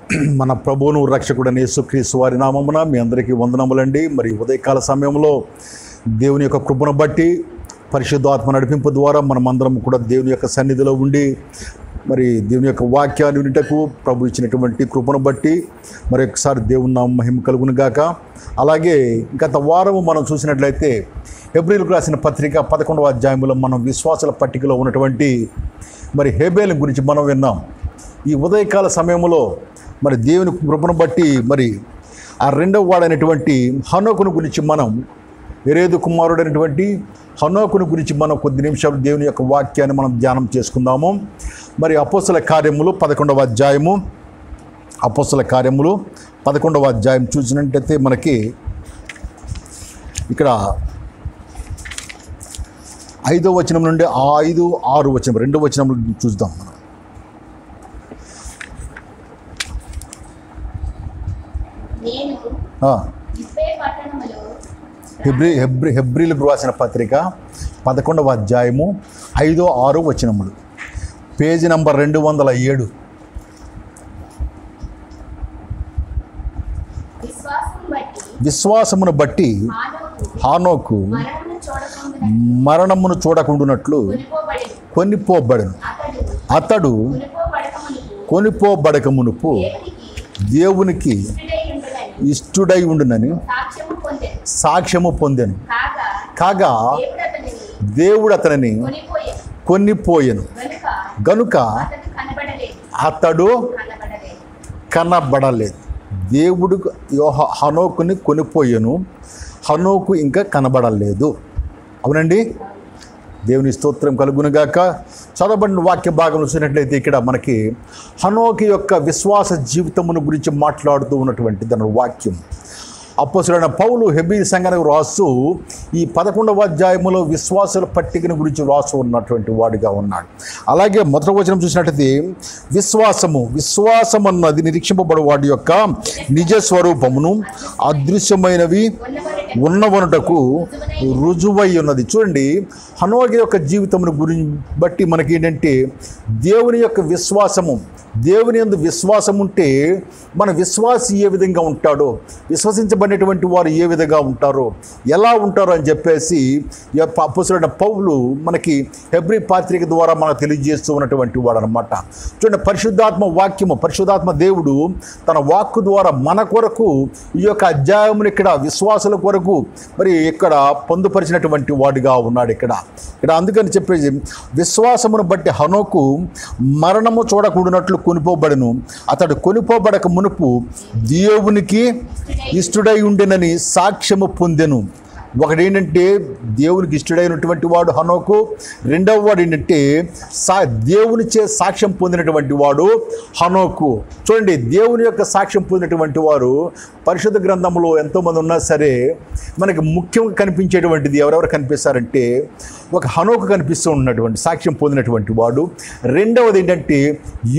మన ప్రభువును రక్షకుడైన యేసుక్రీస్తు వారి నామమున మీ అందరికీ వందనములండి. మరి ఉదయకాల సమయంలో దేవుని యొక్క కృపను బట్టి పరిశుద్ధాత్మ నడిపింపు ద్వారా మనమందరం కూడా దేవుని యొక్క సన్నిధిలో ఉండి మరి దేవుని యొక్క వాక్యాన్ని వినుటకు ప్రభు ఇచ్చినటువంటి కృపను బట్టి మరి ఒకసారి దేవుని నామం మహిమ కలుగును గాక. అలాగే గత వారము మనం చూసినట్లయితే హెబ్రీయులకు రాసిన పత్రిక 11వ అధ్యాయంలో మనం విశ్వాసాల పట్టికలో ఉన్నటువంటి మరి హేబేలు గురించి మనం విన్నాం. ఈ ఉదయకాల సమయంలో మరి దేవుని కృపను బట్టి మరి ఆ రెండవ వాడైనటువంటి హనోకును గురించి మనం ఎరేదు కుమారుడైనటువంటి హనోకును గురించి మనం కొద్ది నిమిషాలు దేవుని యొక్క వాక్యాన్ని మనం ధ్యానం చేసుకుందాము. మరి అపోస్తల కార్యములు 11వ అధ్యాయము అపోస్తల కార్యములు 11వ అధ్యాయం చూసినట్టయితే మనకి ఇక్కడ 5వ వచనం నుండి 5, 6 వచనం 2 వచనములు చూద్దాం. మనం హెబ్రీయులకు రాసిన పత్రిక 11వ అధ్యాయము 5, 6 వచనములు, పేజీ నంబర్ 207. విశ్వాసమును బట్టి హానోకు మరణమును చూడకుండునట్లు కొనిపోబడెను. అతడు కొనిపోబడక మునుపు దేవునికి ఇష్టుడై ఉండునని సాక్ష్యము పొందెను. కాగా దేవుడు అతనిని కొనిపోయెను గనుక అతడు కనబడలేదు. దేవుడు హనోకుని కొనిపోయెను, హనోకు ఇంకా కనబడలేదు. అవునండి, దేవుని స్తోత్రం కలుగునుగాక. చదవబడిన వాక్య భాగం చూసినట్లయితే ఇక్కడ మనకి హనోకు యొక్క విశ్వాస జీవితమును గురించి మాట్లాడుతూ ఉన్నటువంటి దాని వాక్యం అపోస్తలుడైన పౌలు హెబ్రీ సంఘానికి రాస్తూ ఈ 11వ అధ్యాయములో విశ్వాసాల పట్టికను గురించి రాస్తూ ఉన్నటువంటి వాడిగా ఉన్నాడు. అలాగే మొదటి వచనం చూసినట్లయితే విశ్వాసం అన్నది నిరీక్షింపబడు వాడి యొక్క నిజ స్వరూపమును అదృశ్యమైనవి ఉన్నవనుటకు రుజువై ఉన్నది. చూడండి, హనోకు యొక్క జీవితమును గురించి బట్టి మనకి ఏంటంటే దేవుని యొక్క విశ్వాసము, దేవుని యందు విశ్వాసం ఉంటే మన విశ్వాసి ఏ విధంగా ఉంటాడో, విశ్వసించబడినటువంటి వారు ఏ విధంగా ఉంటారో, ఎలా ఉంటారో అని చెప్పేసి అపోస్తలుడైన పౌలు మనకి హెబ్రీ పత్రిక ద్వారా మనకు తెలియజేస్తూ ఉన్నటువంటి వాడు అనమాట. చూడండి, పరిశుద్ధాత్మ వాక్యము, పరిశుద్ధాత్మ దేవుడు తన వాక్కు ద్వారా మన కొరకు ఈ యొక్క అధ్యాయమును ఇక్కడ విశ్వాసుల కొరకు మరి ఇక్కడ పొందుపరిచినటువంటి వాడుగా ఉన్నాడు. ఇక్కడ అందుకని చెప్పేసి విశ్వాసమును బట్టి హనోకు మరణము చూడకూడనట్లు కొనిపోబడెను. అతడు కొనిపోబడక మునుపు దేవునికి ఇష్టుడై ఉండెనని సాక్ష్యము పొందెను. ఒకటేంటంటే దేవునికి ఇష్టడైనటువంటి వాడు హనోకు, రెండవ వాడు ఏంటంటే దేవునిచే సాక్ష్యం పొందినటువంటి వాడు హనోకు. చూడండి, దేవుని యొక్క సాక్ష్యం పొందినటువంటి వారు పరిశుద్ధ గ్రంథంలో ఎంతోమంది ఉన్నా సరే మనకి ముఖ్యంగా కనిపించేటువంటిది ఎవరెవరు కనిపిస్తారంటే ఒక హనోకు కనిపిస్తూ ఉన్నటువంటి సాక్ష్యం పొందినటువంటి వాడు. రెండవది ఏంటంటే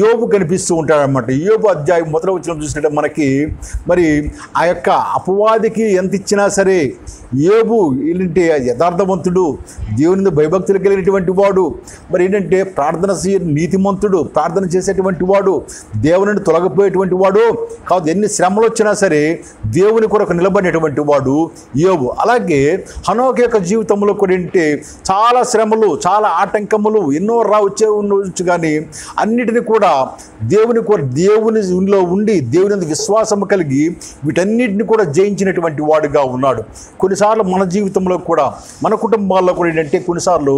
యోబు కనిపిస్తూ ఉంటాడనమాట. యోబు అధ్యాయం మొదటి వచనం చూసినట్టు మనకి మరి ఆ యొక్క అపవాదికి ఎంత ఇచ్చినా సరే యోబు ఏంటంటే యథార్థవంతుడు, దేవుని భయభక్తులు కలిగినటువంటి వాడు, మరి ఏంటంటే ప్రార్థన నీతిమంతుడు, ప్రార్థన చేసేటువంటి వాడు, దేవుని తొలగిపోయేటువంటి వాడు కాదు. ఎన్ని శ్రమలు వచ్చినా సరే దేవుని కొరకు నిలబడినటువంటి వాడు యోబు. అలాగే హనోకు యొక్క జీవితంలో కూడా ఏంటంటే చాలా శ్రమలు, చాలా ఆటంకములు ఎన్నో ఉండవచ్చు, కానీ అన్నిటిని కూడా దేవునిలో ఉండి దేవుని విశ్వాసం కలిగి వీటన్నిటిని కూడా జయించినటువంటి వాడుగా ఉన్నాడు. కొన్నిసార్లు మన జీవితంలో కూడా, మన కుటుంబాల్లో కూడా ఏంటంటే కొన్నిసార్లు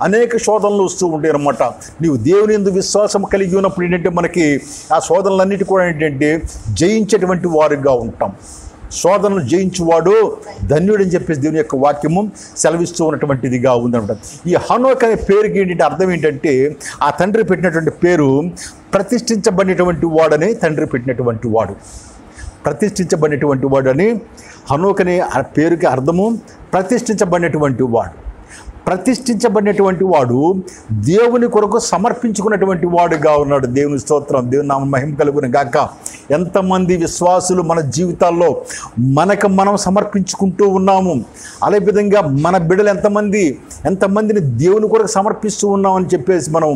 అనేక శోధనలు వస్తూ ఉంటాయి అన్నమాట. నీవు దేవుని యందు విశ్వాసం కలిగి ఉన్నప్పుడు ఏంటంటే మనకి ఆ శోధనలన్నిటి కూడా ఏంటంటే జయించేటువంటి వారుగా ఉంటాం. శోధనలు జయించువాడు ధన్యుడు అని చెప్పేసి దేవుని యొక్క వాక్యము సెలవిస్తూ ఉన్నటువంటిదిగా ఉందన్నమాట. ఈ హనోక్ అనే పేరుకి ఏంటంటే అర్థం ఏంటంటే ఆ తండ్రి పెట్టినటువంటి పేరు ప్రతిష్ఠించబడినటువంటి వాడని తండ్రి పెట్టినటువంటి వాడు. ప్రతిష్ఠించబడినటువంటి వాడు అని హనోక్ అనే ఆ పేరుకి అర్థము ప్రతిష్ఠించబడినటువంటి వాడు. ప్రతిష్ఠించబడినటువంటి వాడు దేవుని కొరకు సమర్పించుకున్నటువంటి వాడుగా ఉన్నాడు. దేవుని స్తోత్రం, దేవుని నామ మహిమ కలుగును గాక. ఎంతమంది విశ్వాసులు మన జీవితాల్లో మనకు మనం సమర్పించుకుంటూ ఉన్నాము. అదే విధంగా మన బిడ్డలు ఎంతమంది ఎంతమందిని దేవుని కొరకు సమర్పిస్తూ ఉన్నామని చెప్పేసి మనం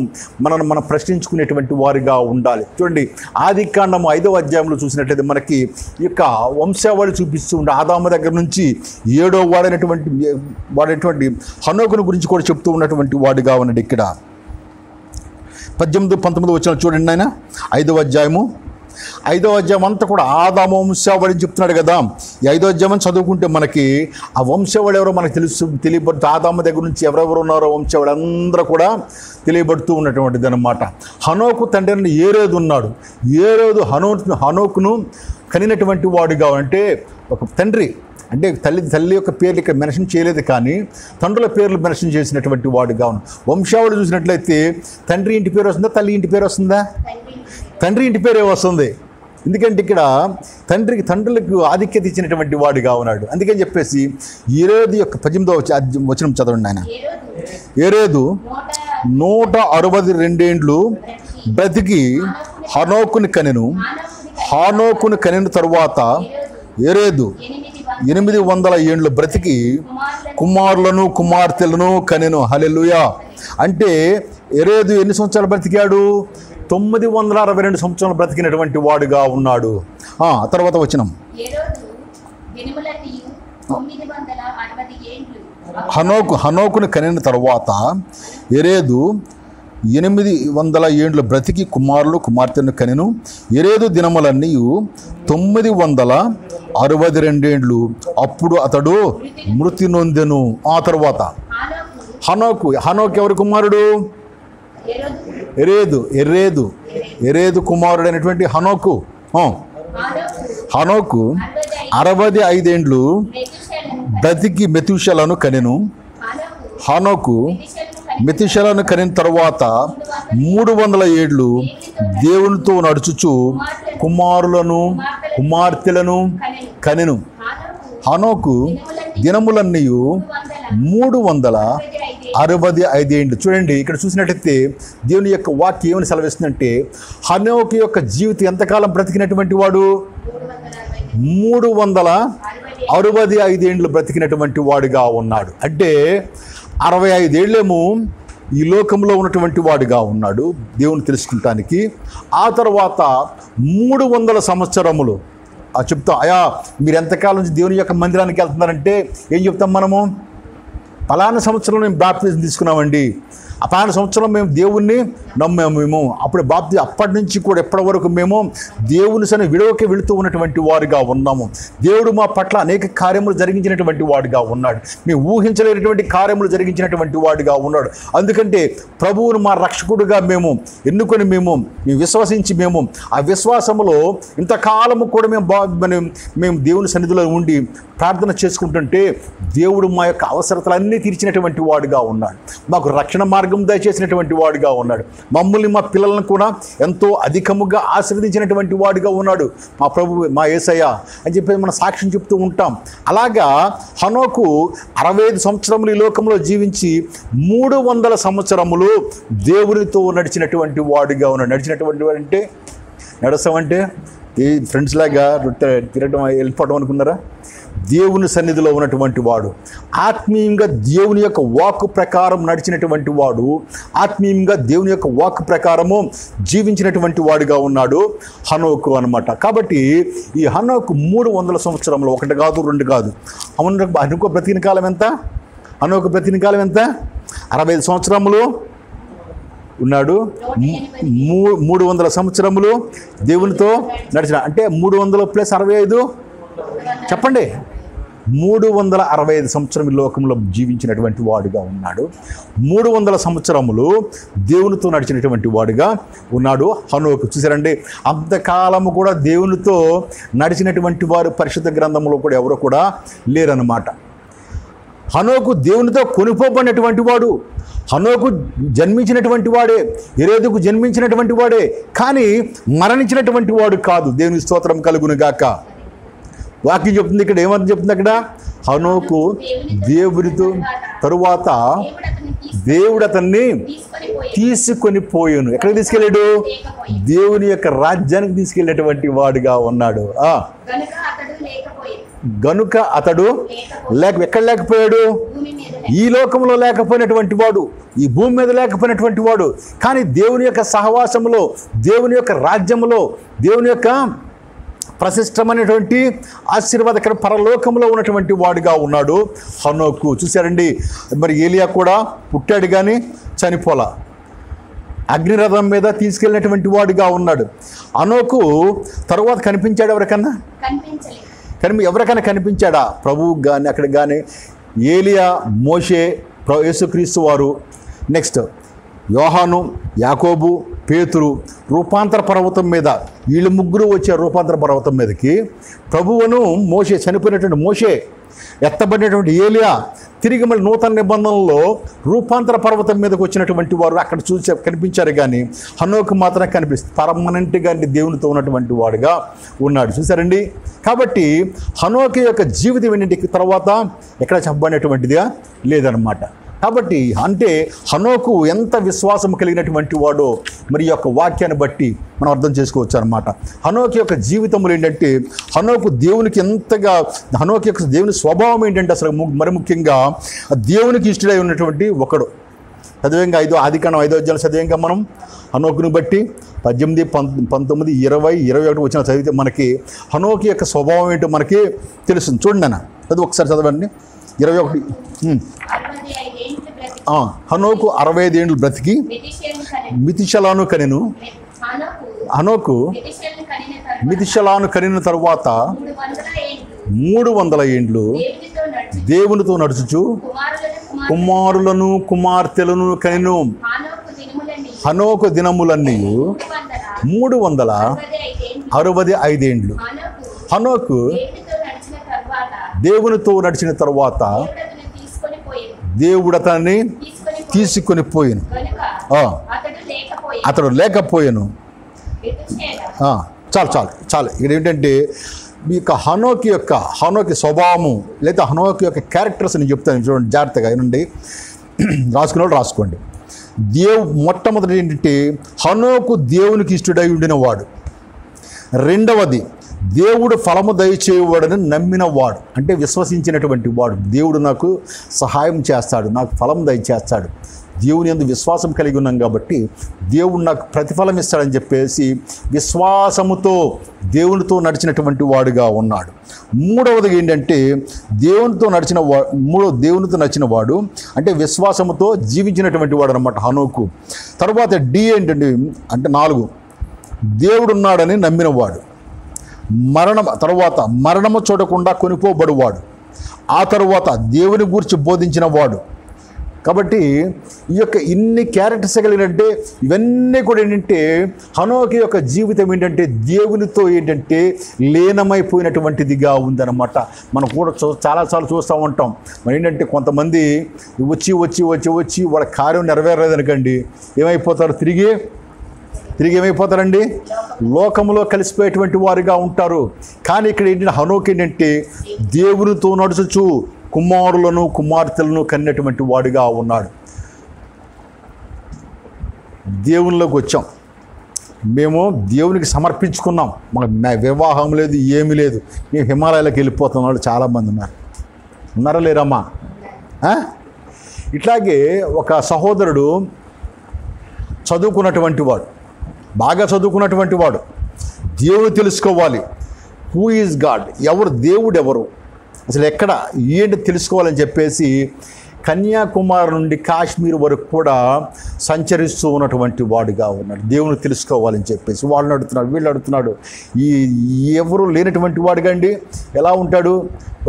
ప్రశ్నించుకునేటువంటి వారిగా ఉండాలి. చూడండి, ఆదికాండము 5వ అధ్యాయంలో చూసినట్లయితే మనకి ఈ యొక్క వంశావళి చూపిస్తూ ఉండే ఆదాము దగ్గర నుంచి 7వ వాడైనటువంటి హనోకును గురించి కూడా చెప్తూ ఉన్నటువంటి వాడుగా ఉన్నాడు. ఇక్కడ 18-19 వచనాలు చూడండి ఆయన. 5వ అధ్యాయం అంతా కూడా ఆదాము వంశావళి చెప్తున్నాడు కదా. ఈ 5వ అధ్యాయం చదువుకుంటే మనకి ఆ వంశావళి ఎవరో మనకు తెలియబడుతూ, ఆదాము దగ్గర నుంచి ఎవరెవరు ఉన్నారో వంశావళి అందరూ కూడా తెలియబడుతూ ఉన్నటువంటిది అనమాట. హనోకు తండ్రి ఏరేదు ఉన్నాడు. ఏరేదు హనోకును కనినటువంటి వాడుగా, అంటే ఒక తండ్రి అంటే తల్లి యొక్క పేర్లు ఇక్కడ మెన్షన్ చేయలేదు, కానీ తండ్రుల పేర్లు మెన్షన్ చేసినటువంటి వాడుగా ఉన్నాడు. వంశావళి చూసినట్లయితే తండ్రి ఇంటి పేరు వస్తుందా, తల్లి ఇంటి పేరు వస్తుందా? తండ్రి ఇంటి పేరే వస్తుంది. ఎందుకంటే ఇక్కడ తండ్రులకు ఆధిక్యత ఇచ్చినటువంటి వాడుగా ఉన్నాడు. అందుకని చెప్పేసి ఏరేదు యొక్క 18వ వచనం చదవండి ఆయన. ఏరేదు 162 ఏండ్లు బ్రతికి హనోకుని కనెను. హనోకుని కనిన తరువాత ఏరేదు 800 ఏండ్లు బ్రతికి కుమారులను కుమార్తెలను కనెను. హల్లెలూయా. అంటే ఏరేదు ఎన్ని సంవత్సరాలు బ్రతికాడు? 962 సంవత్సరాలు బ్రతికినటువంటి వాడుగా ఉన్నాడు. తర్వాత వచనం, హనోకుని కనిన తర్వాత ఏరేదు 800 ఏండ్లు బ్రతికి కుమారులు కుమార్తెను కనెను. ఏరేదు దినములన్నీ 962 ఏండ్లు. అప్పుడు అతడు మృతి నొందెను. ఆ తర్వాత హనోకు ఎవరి కుమారుడు? ఎరేదు కుమారుడు అయినటువంటి హనోకు 65 ఏండ్లు బ్రతికి మెతూషెలను కనెను. హనోకు మెతూషెలను కనిన తర్వాత 300 ఏళ్ళు దేవునితో నడుచుచు కుమారులను కుమార్తెలను కనెను. హనోకు దినములన్నీ 365 ఏండ్లు. చూడండి, ఇక్కడ చూసినట్టయితే దేవుని యొక్క వాక్యం ఏమని సెలవిస్తుందంటే, హనోకు యొక్క జీవితం ఎంతకాలం బ్రతికినటువంటి వాడు? 365 ఏండ్లు బ్రతికినటువంటి వాడుగా ఉన్నాడు. అంటే 65 ఏళ్ళేమో ఈ లోకంలో ఉన్నటువంటి వాడుగా ఉన్నాడు దేవుని తెలుసుకుంటానికి. ఆ తర్వాత 300 సంవత్సరములు చెప్తాం. అయా మీరు ఎంతకాలం నుంచి దేవుని యొక్క మందిరానికి వెళ్తున్నారంటే ఏం చెప్తాం మనము? పలానా సంవత్సరంలో మేము బాప్తిజం తీసుకున్నామండి, ఆ పలానా సంవత్సరం మేము దేవుణ్ణి నమ్మాము. అప్పటి నుంచి కూడా ఎప్పటి వరకు మేము దేవుని సన్ని విడవకి వెళుతూ ఉన్నటువంటి వారుగా ఉన్నాము. దేవుడు మా పట్ల అనేక కార్యములు జరిగించినటువంటి వాడుగా ఉన్నాడు. మేము ఊహించలేనటువంటి కార్యములు జరిగించినటువంటి వాడుగా ఉన్నాడు. అందుకంటే ప్రభువును మా రక్షకుడుగా మేము ఎన్నుకొని మేము విశ్వసించి ఆ విశ్వాసములో ఇంతకాలము కూడా మేము దేవుని సన్నిధిలో ఉండి ప్రార్థన చేసుకుంటుంటే దేవుడు మా యొక్క అవసరతలన్నీ తీర్చినటువంటి వాడుగా ఉన్నాడు. మాకు రక్షణ మార్గం దయచేసినటువంటి వాడుగా ఉన్నాడు. మమ్మల్ని మా పిల్లలను కూడా ఎంతో అధికముగా ఆశీర్వదించినటువంటి వాడుగా ఉన్నాడు మా ప్రభువు, మా యేసయ్య అని చెప్పేసి మనం సాక్ష్యం చెప్తూ ఉంటాం. అలాగా హనోకు 65 సంవత్సరములు ఈ లోకంలో జీవించి 300 సంవత్సరములు దేవునితో నడిచినటువంటి వాడుగా ఉన్నాడు. నడిచినటువంటి వాడు అంటే నడస్తామంటే ఈ ఫ్రెండ్స్ లాగా తిరగడం వెళ్ళిపోవడం అనుకున్నారా? దేవుని సన్నిధిలో ఉన్నటువంటి వాడు, ఆత్మీయంగా దేవుని యొక్క వాక్కు ప్రకారం నడిచినటువంటి వాడు, ఆత్మీయంగా దేవుని యొక్క వాక్కు ప్రకారము జీవించినటువంటి వాడుగా ఉన్నాడు హనోకు అనమాట. కాబట్టి ఈ హనోకు 300 సంవత్సరంలో 1 కాదు 2 కాదు. హనోకు బ్రతికిన కాలం ఎంత? హనోకు బ్రతికిన కాలం ఎంత? 65 సంవత్సరములు ఉన్నాడు. 300 సంవత్సరములు దేవునితో నడిచిన, అంటే 300 + 65 చెప్పండి. 365 సంవత్సరం ఈ లోకంలో జీవించినటువంటి వాడుగా ఉన్నాడు. 300 సంవత్సరములు దేవునితో నడిచినటువంటి వాడుగా ఉన్నాడు హనోకు. చూసారండి, అంతకాలము కూడా దేవునితో నడిచినటువంటి వారు పరిశుద్ధ గ్రంథంలో కూడా ఎవరో కూడా లేరన్నమాట. హనోకు దేవునితో కొనుక్కోబడినటువంటి వాడు. హనోకు జన్మించినటువంటి వాడే, ఎరేదుకు జన్మించినటువంటి వాడే, కానీ మరణించినటువంటి వాడు కాదు. దేవుని స్తోత్రం కలుగును గాక. వాక్యం చెప్తుంది ఇక్కడ, ఏమని చెప్తుంది అక్కడ? హనోకు దేవునితో తరువాత దేవుడు అతన్ని తీసుకొని పోయాను. ఎక్కడికి తీసుకెళ్ళాడు? దేవుని యొక్క రాజ్యానికి తీసుకెళ్ళినటువంటి వాడుగా ఉన్నాడు. గనుక అతడు ఎక్కడ లేకపోయాడు? ఈ లోకంలో లేకపోయినటువంటి వాడు, ఈ భూమి మీద లేకపోయినటువంటి వాడు, కానీ దేవుని యొక్క సహవాసంలో, దేవుని యొక్క రాజ్యంలో, దేవుని యొక్క ప్రశస్తమైనటువంటి ఆశీర్వాదకర పరలోకంలో ఉన్నటువంటి వాడుగా ఉన్నాడు హనోకు. చూశారండి, మరి ఏలియా కూడా పుట్టాడు కానీ చనిపోలా, అగ్నిరథం మీద తీసుకెళ్ళినటువంటి వాడుగా ఉన్నాడు. హనోకు తరువాత కనిపించాడు ఎవరికన్నా? ఎవరికైనా కనిపించాడా? ప్రభువుకి కానీ అక్కడికి కానీ? ఏలియా, మోషే, యేసుక్రీస్తు వారు, నెక్స్ట్ యోహాను, యాకోబు, పేతురు రూపాంతర పర్వతం మీద, వీళ్ళు ముగ్గురు వచ్చారు రూపాంతర పర్వతం మీదకి. ప్రభువును మోషే, చనిపోయినటువంటి మోషే, ఎత్తబడినటువంటి ఏలియా తిరిగి మళ్ళీ నూతన నిబంధనలో రూపాంతర పర్వతం మీదకి వచ్చినటువంటి వారు అక్కడ కనిపించారు. కానీ హనోకు మాత్రం కనిపిస్తుంది, పర్మనెంట్గా దేవునితో ఉన్నటువంటి వాడుగా ఉన్నాడు. చూసారండి. కాబట్టి హనోకు యొక్క జీవితం ఏంటంటే తర్వాత ఎక్కడ చెప్పబడినటువంటిదిగా లేదనమాట. కాబట్టి అంటే హనోకు ఎంత విశ్వాసం కలిగినటువంటి వాడో మరి ఈ యొక్క వాక్యాన్ని బట్టి మనం అర్థం చేసుకోవచ్చు అనమాట. హనోకు యొక్క జీవితంలో ఏంటంటే హనోకు దేవునికి ఎంతగా, హనోకు యొక్క దేవుని స్వభావం ఏంటంటే అసలు మరి ముఖ్యంగా దేవునికి ఇష్టడై ఉన్నటువంటి ఒకడు. చదివేంగా ఆదికాండం 5వ అధ్యాయం చదివేంగా మనం హనోకుని బట్టి 18, 19, 20, 21 వచ్చిన చదివితే మనకి హనోకు యొక్క స్వభావం ఏంటో మనకి తెలుస్తుంది. చూడండి అన్న, అది ఒకసారి చదవండి. 21. హనోకు 65 ఏండ్లు బ్రతికి మితుషలాను కనెను. హనోకు మితుషలాను కనిన తరువాత 300 ఏండ్లు దేవునితో నడుచుచు కుమారులను కుమార్తెలను కనెను. హనోకు దినములన్నీ 365 ఏండ్లు. హనోకు దేవునితో నడిచిన తరువాత దేవుడు అతన్ని తీసుకొని పోయాను, అతడు లేకపోయాను. చాలు ఇక్కడ ఏంటంటే మీకు హనోకి స్వభావము లేదా హనోకి యొక్క క్యారెక్టర్స్ నేను చెప్తాను, చూడండి జాగ్రత్తగా ఏనండి, రాసుకునే వాళ్ళు రాసుకోండి. మొట్టమొదటి ఏంటంటే హనోకు దేవునికి ఇష్టడై ఉండిన వాడు. రెండవది దేవుడు ఫలము దయచేయవాడని నమ్మిన వాడు, అంటే విశ్వసించినటువంటి వాడు. దేవుడు నాకు సహాయం చేస్తాడు, నాకు ఫలం దయచేస్తాడు, దేవుని యందు విశ్వాసం కలిగి ఉన్నాం కాబట్టి దేవుడు నాకు ప్రతిఫలం ఇస్తాడని చెప్పేసి విశ్వాసముతో దేవునితో నడిచినటువంటి వాడుగా ఉన్నాడు. మూడవది ఏంటంటే దేవునితో నడిచిన వాడు అంటే విశ్వాసముతో జీవించినటువంటి వాడు అనమాట హనోకు. తర్వాత డి ఏంటంటే అంటే 4 దేవుడున్నాడని నమ్మినవాడు. మరణము చూడకుండా కొనిపోబడువాడు. ఆ తరువాత దేవుని గురించి బోధించిన వాడు. కాబట్టి ఈ యొక్క ఇన్ని క్యారెక్టర్స్ కలిగినంటే ఇవన్నీ కూడా ఏంటంటే హనోకు యొక్క జీవితం ఏంటంటే దేవునితో ఏంటంటే లీనమైపోయినటువంటిదిగా ఉందన్నమాట. మనం కూడా చాలాసార్లు చూస్తూ ఉంటాం. మరి ఏంటంటే కొంతమంది వచ్చి వాళ్ళ కార్యం నెరవేరలేదనుకోండి, ఏమైపోతారు? తిరిగి ఏమైపోతారండి? లోకంలో కలిసిపోయేటువంటి వారిగా ఉంటారు. కానీ ఇక్కడ ఏంటంటే హనోకు ఏంటంటే దేవునితో నడుచుచు కుమారులను కుమార్తెలను కన్నటువంటి వాడుగా ఉన్నాడు. దేవునిలోకి వచ్చాం, మేము దేవునికి సమర్పించుకున్నాం, మాకు వివాహం లేదు, ఏమీ లేదు, మేము హిమాలయాలకు వెళ్ళిపోతున్న వాళ్ళు చాలామంది ఉన్నారా లేరమ్మా? ఇట్లాగే ఒక సహోదరుడు చదువుకున్నటువంటి వాడు, బాగా చదువుకున్నటువంటి వాడు, దేవుడు తెలుసుకోవాలి, హూ ఈజ్ గాడ్, దేవుడు ఎవరు, అసలు ఎక్కడ ఏంటి తెలుసుకోవాలని చెప్పేసి కన్యాకుమారి నుండి కాశ్మీర్ వరకు కూడా సంచరిస్తూ ఉన్నటువంటి వాడుగా ఉన్నాడు. దేవుని తెలుసుకోవాలని చెప్పేసి వాళ్ళు అడుగుతున్నాడు, వీళ్ళు అడుగుతున్నాడు. ఎవరు లేనటువంటి వాడుగా అండి ఎలా ఉంటాడు?